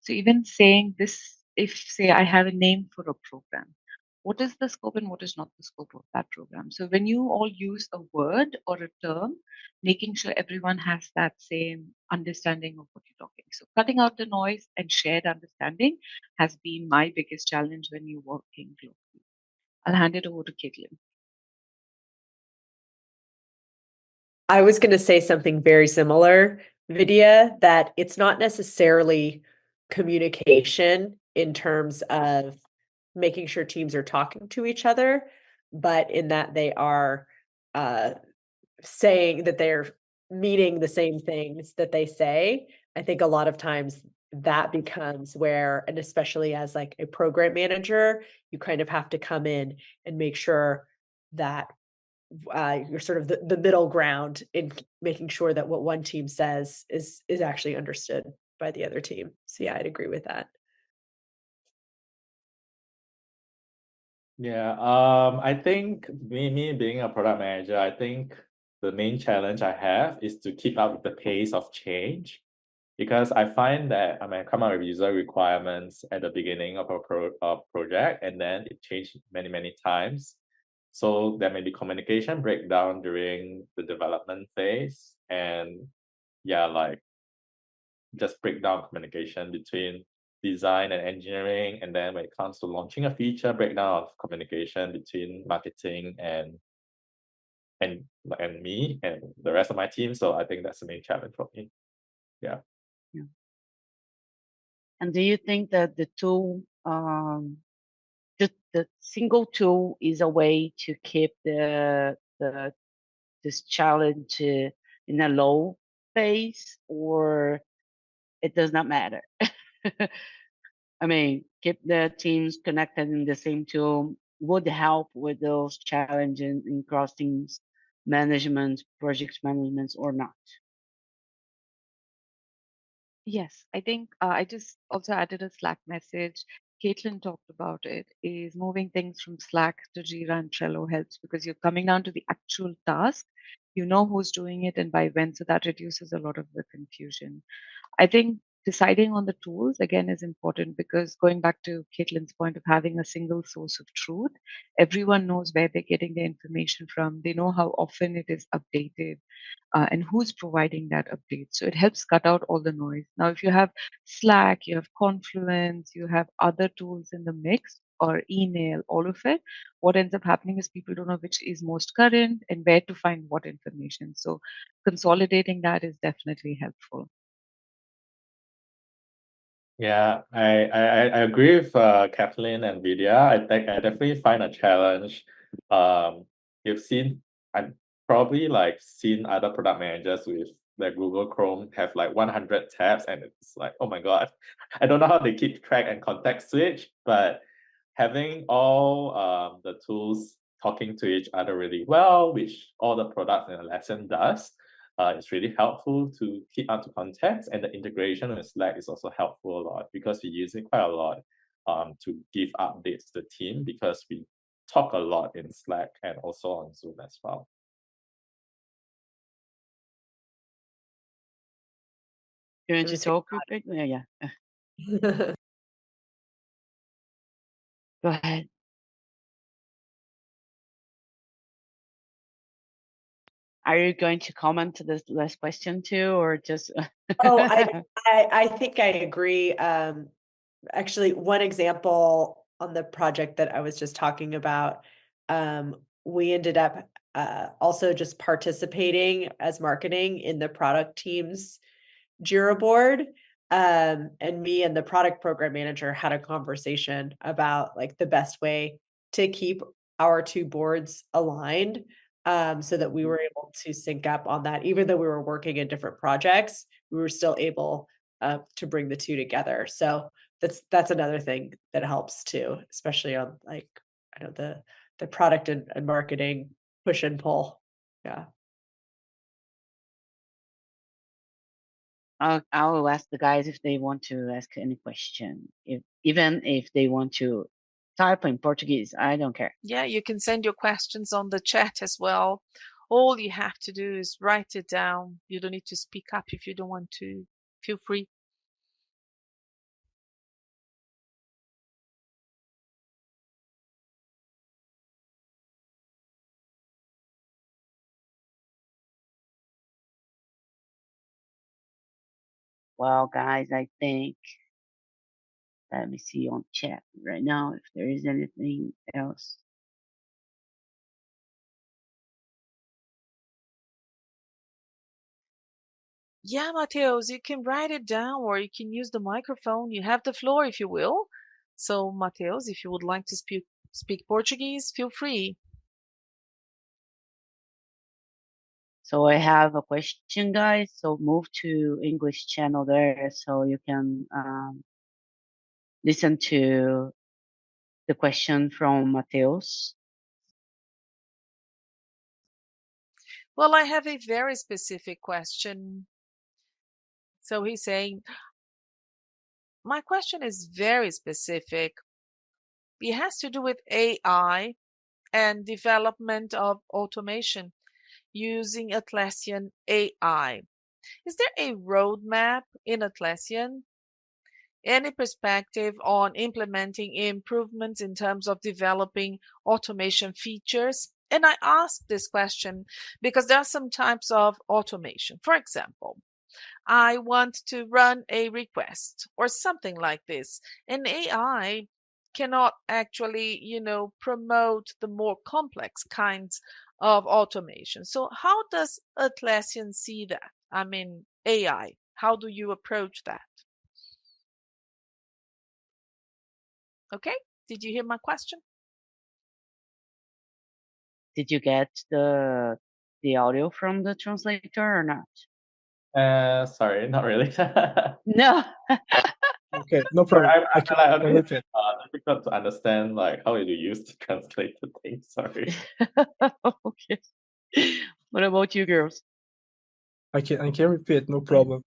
So even saying this, if say I have a name for a program, what is the scope and what is not the scope of that program? So when you all use a word or a term, making sure everyone has that same understanding of what you're talking. So cutting out the noise and shared understanding has been my biggest challenge when you're working globally. I'll hand it over to Caitlin. I was going to say something very similar, Vidya, that it's not necessarily communication in terms of making sure teams are talking to each other, but in that they are saying that they're meaning the same things that they say. I think a lot of times that becomes where, and especially as like a program manager, you kind of have to come in and make sure that you're sort of the middle ground in making sure that what one team says is actually understood by the other team. So yeah, I'd agree with that. Yeah, I think me being a product manager, I think the main challenge I have is to keep up with the pace of change, because I find that I might come up with user requirements at the beginning of a project, and then it changed many times. So there may be communication breakdown during the development phase, and yeah, like just breakdown communication between design and engineering. And then when it comes to launching a feature, breakdown of communication between marketing and me and the rest of my team. So I think that's the main challenge for me. Yeah. And do you think that the tool, the single tool is a way to keep this challenge in a low phase, or it does not matter? I mean, keep the teams connected in the same tool would help with those challenges in cross teams management, project management, or not? Yes, I think I just also added a Slack message. Caitlin talked about it, is moving things from Slack to Jira and Trello helps because you're coming down to the actual task. You know who's doing it and by when, so that reduces a lot of the confusion. I think deciding on the tools again is important because going back to Caitlin's point of having a single source of truth, everyone knows where they're getting their information from. They know how often it is updated and who's providing that update. So it helps cut out all the noise. Now, if you have Slack, you have Confluence, you have other tools in the mix or email, all of it, what ends up happening is people don't know which is most current and where to find what information. So consolidating that is definitely helpful. Yeah, I agree with Kathleen and Vidya. I think I definitely find a challenge. You've seen, I've probably like seen other product managers with the Google Chrome have like 100 tabs, and it's like, oh my God, I don't know how they keep track and context switch, but having all the tools talking to each other really well, which all the products in Atlassian does, it's really helpful to keep up to context, and the integration with Slack is also helpful a lot because we use it quite a lot to give updates to the team because we talk a lot in Slack and also on Zoom as well. You want to talk real quick? Yeah. Go ahead. Are you going to comment to this last question too, or just? Oh, I think I agree. Actually, one example on the project that I was just talking about, we ended up also just participating as marketing in the product team's Jira board. And me and the product program manager had a conversation about like the best way to keep our two boards aligned, so that we were able to sync up on that. Even though we were working in different projects, we were still able to bring the two together. So that's another thing that helps too, especially on like, I know, the product and marketing push and pull. Yeah. I'll ask the guys if they want to ask any question, even if they want to type in Portuguese, I don't care. Yeah, you can send your questions on the chat as well. All you have to do is write it down. You don't need to speak up if you don't want to. Feel free. Well, guys, I think, let me see on chat right now if there is anything else. Yeah, Mateus, you can write it down or you can use the microphone. You have the floor if you will. So, Mateus, if you would like to speak Portuguese, feel free. So I have a question, guys. So move to English channel there so you can listen to the question from Mateus. Well, I have a very specific question. So he's saying, my question is very specific. It has to do with AI and development of automation using Atlassian AI. Is there a roadmap in Atlassian? Any perspective on implementing improvements in terms of developing automation features? And I ask this question because there are some types of automation. For example, I want to run a request or something like this. And AI cannot actually, promote the more complex kinds of automation. So how does Atlassian see that? I mean, AI, how do you approach that? Okay, did you hear my question? Did you get the audio from the translator or not? Sorry, not really. No. Okay, no problem. Sorry, I feel like repeat. difficult to understand like how you use to translate the thing. Sorry. Okay. What about you girls? I can repeat, no problem.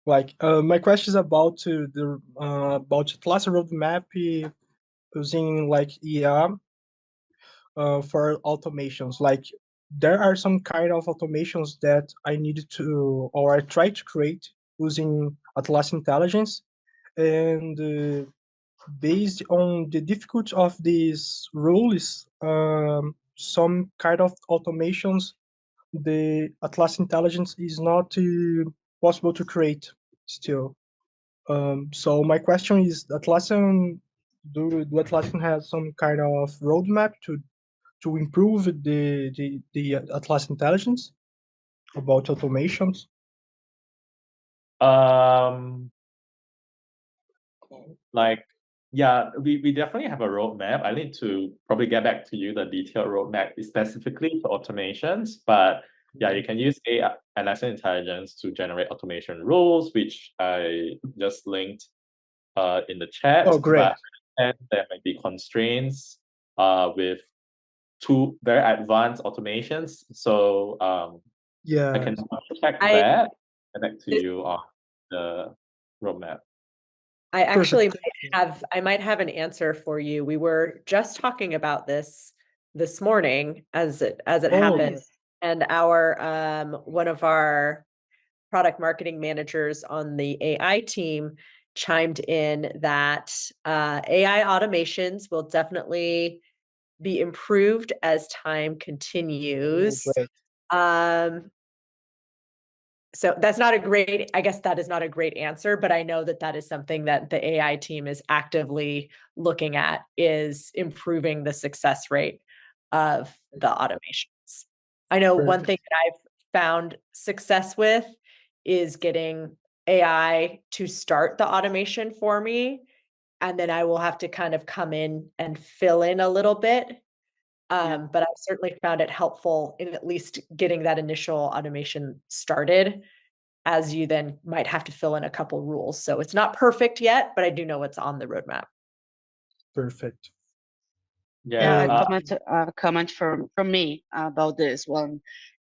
Like my question is about the about Atlassian roadmap using like ER for automations. Like there are some kind of automations that I needed to, or I tried to create using Atlassian Intelligence, and based on the difficulty of these rules, some kind of automations, the Atlassian Intelligence is not possible to create still. So my question is, Atlassian, do Atlassian have some kind of roadmap to improve the Atlassian Intelligence about automations? like, yeah, we definitely have a roadmap. I need to probably get back to you the detailed roadmap specifically for automations, but yeah, you can use AI Atlassian Intelligence to generate automation rules, which I just linked in the chat. Oh, great. But there might be constraints with two very advanced automations. So Yeah. I can check that and back to you on the roadmap. I actually Perfect. might have an answer for you. We were just talking about this morning as it happened, Nice. and our one of our product marketing managers on the AI team chimed in that AI automations will definitely be improved as time continues. Great. So that's not a great, I guess that is not a great answer, but I know that that is something that the AI team is actively looking at, is improving the success rate of the automations. I know one thing that I've found success with is getting AI to start the automation for me, and then I will have to kind of come in and fill in a little bit. But I've certainly found it helpful in at least getting that initial automation started, as you then might have to fill in a couple rules. So it's not perfect yet, but I do know it's on the roadmap. Perfect. Yeah. Comment from me about this one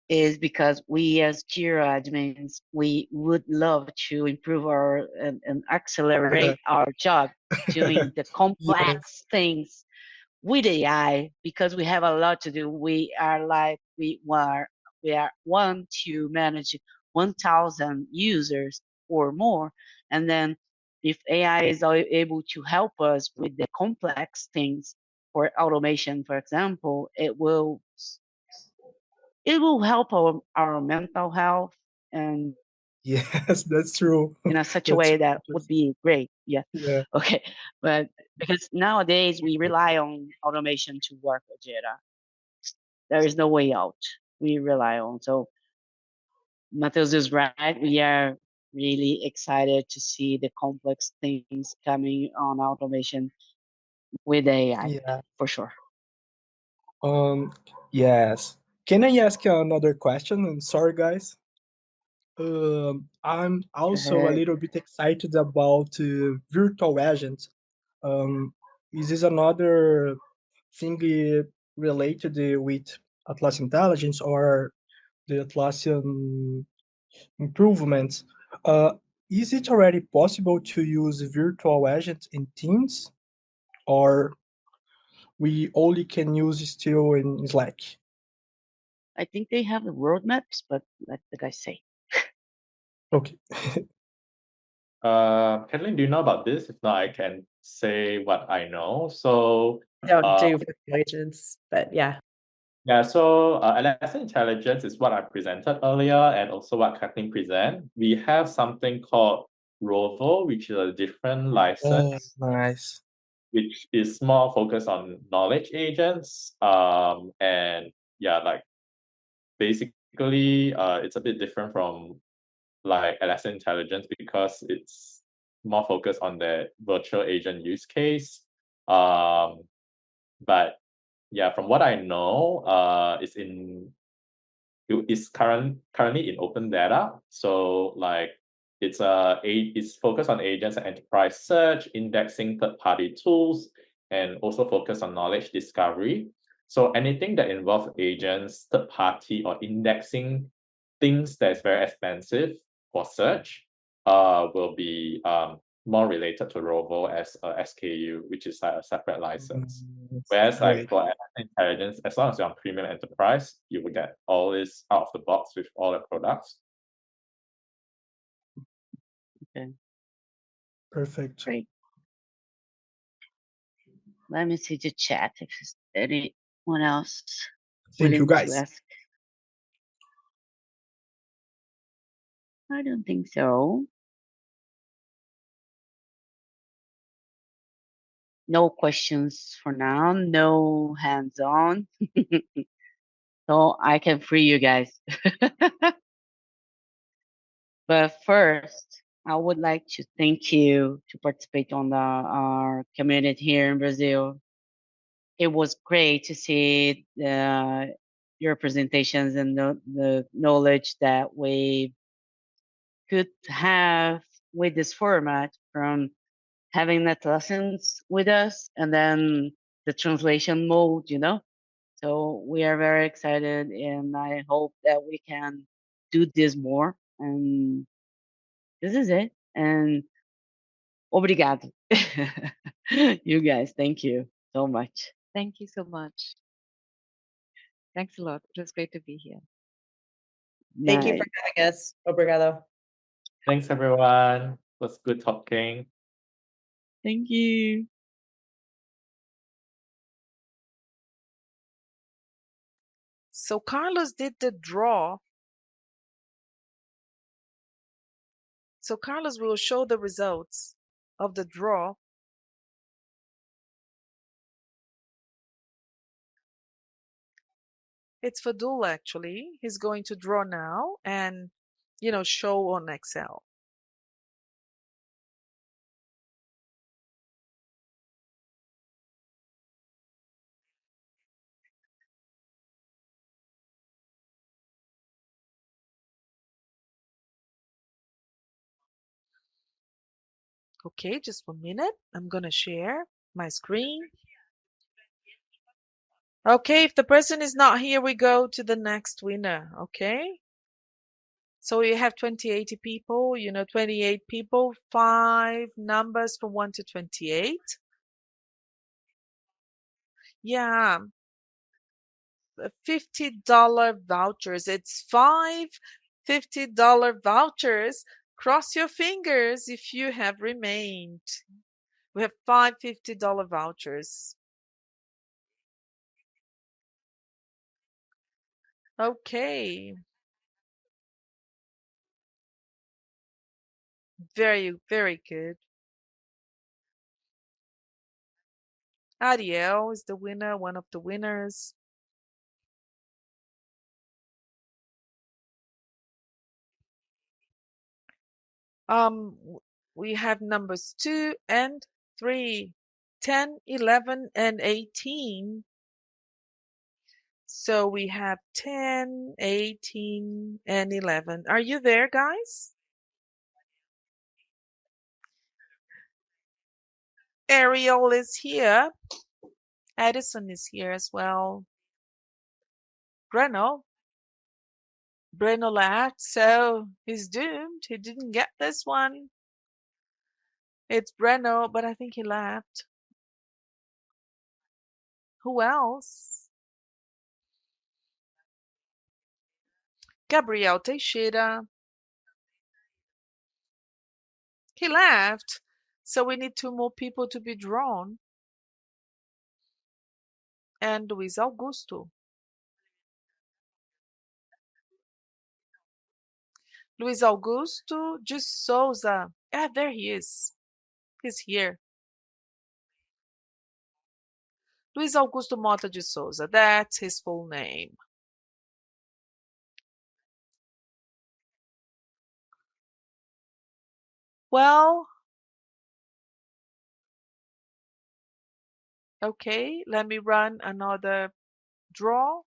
is because we as Jira admins, we would love to improve our and accelerate our job doing the complex things with AI, because we have a lot to do. We want to manage 1,000 users or more, and then if AI is able to help us with the complex things for automation, for example, it will help our mental health, and Yes, that's true. in such a way that would be great. Yeah. Yeah. Okay. But because nowadays we rely on automation to work with Jira, there is no way out. We rely on. So Matheus is right. We are really excited to see the complex things coming on automation with AI, for sure. Yes. Can I ask you another question? I'm sorry, guys. I'm also a little bit excited about virtual agents. Is this another thing related with Atlassian Intelligence or the Atlassian improvements? Is it already possible to use virtual agents in Teams, or we only can use it still in Slack? I think they have the roadmaps, but let the guys say. Okay. Kathleen, do you know about this? If not, I can say what I know. So Don't do virtual agents, but yeah. Yeah, so Atlassian Intelligence is what I presented earlier, and also what Kathleen present. We have something called Rovo, which is a different license, Nice. which is more focused on knowledge agents. And yeah, like basically, it's a bit different from like Atlassian Intelligence because it's more focused on the virtual agent use case. But yeah, from what I know, it's currently in open data. So like it's focused on agents and enterprise search, indexing third-party tools, and also focused on knowledge discovery. So anything that involves agents, third-party, or indexing things that's very expensive for search will be more related to Rovo as a SKU, which is like a separate license. Whereas like for Intelligence, as long as you're on premium enterprise, you will get all this out of the box with all the products. Okay. Perfect. Great. Let me see the chat if there's anyone else willing to ask. I don't think so. No questions for now. No hands on. So I can free you guys. But first, I would like to thank you to participate on our community here in Brazil. It was great to see your presentations and the knowledge that we could have with this format, from having the lessons with us and then the translation mode, So we are very excited, and I hope that we can do this more. And this is it. And obrigado. You guys, thank you so much. Thank you so much. Thanks a lot. It was great to be here. Thank you for Night. having us. Obrigado. Thanks, everyone. It was good talking. Thank you. So Carlos did the draw. So Carlos will show the results of the draw. It's Fadul, actually. He's going to draw now and, show on Excel. Okay, just 1 minute. I'm going to share my screen. Okay, if the person is not here, we go to the next winner, okay? So you have 28 people, 28 people, 5 numbers from 1 to 28. Yeah, $50 vouchers. It's 5 $50 vouchers. Cross your fingers if you have remained. We have 5 $50 vouchers. Okay. Very, very good. Ariel is the winner, one of the winners. We have numbers 2 and 3, 10, 11, and 18. So we have 10, 18, and 11. Are you there, guys? Ariel is here. Edison is here as well. Breno left, so he's doomed. He didn't get this one. It's Breno, but I think he left. Who else? Gabriel Teixeira. He left. So we need 2 more people to be drawn. And Luiz Augusto. Luiz Augusto de Souza. Ah, there he is. He's here. Luiz Augusto Mota de Souza. That's his full name. Well, okay, let me run another draw.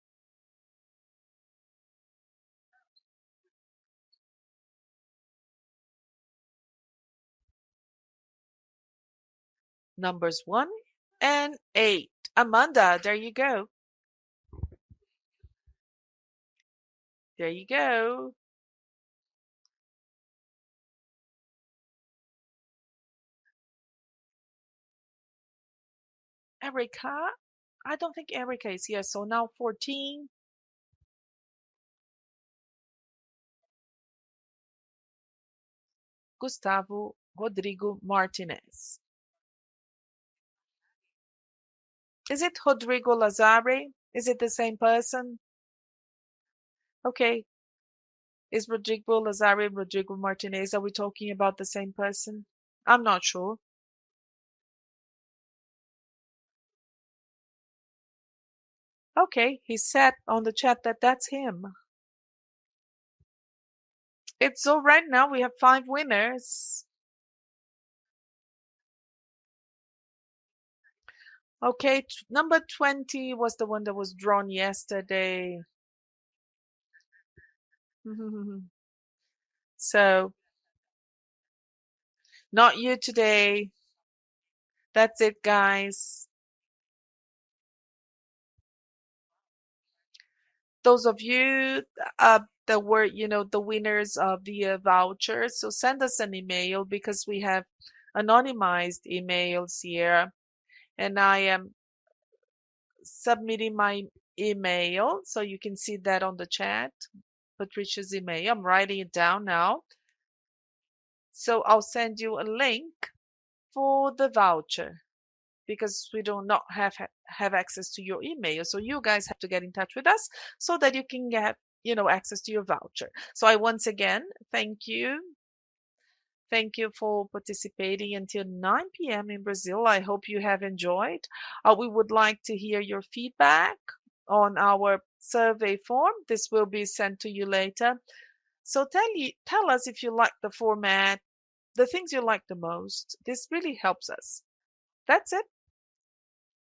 Numbers 1 and 8. Amanda, there you go. There you go. Erica? I don't think Erica is here. So now 14. Gustavo Rodrigo Martinez. Is it Rodrigo Lazare? Is it the same person? Okay. Is Rodrigo Lazare and Rodrigo Martinez, are we talking about the same person? I'm not sure. Okay, he said on the chat that that's him. So right now we have 5 winners. Okay, number 20 was the one that was drawn yesterday. So, not you today. That's it, guys. Those of you that were, the winners of the vouchers, so send us an email because we have anonymized emails here. And I am submitting my email, so you can see that on the chat. Patricia's email. I'm writing it down now. So I'll send you a link for the voucher because we do not have access to your email. So you guys have to get in touch with us so that you can get, access to your voucher. So I once again thank you. Thank you for participating until 9 p.m. in Brazil. I hope you have enjoyed. We would like to hear your feedback on our survey form. This will be sent to you later. So tell us if you like the format, the things you like the most. This really helps us. That's it.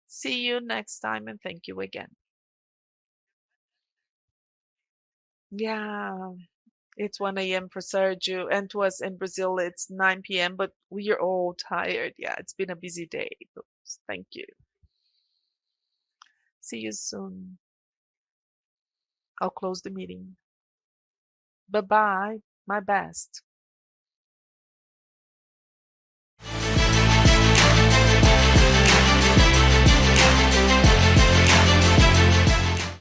See you next time and thank you again. Yeah, it's 1 a.m. for Sergio, and to us in Brazil it's 9 p.m., but we are all tired. Yeah, it's been a busy day. Thank you. See you soon. I'll close the meeting. Bye-bye. My best.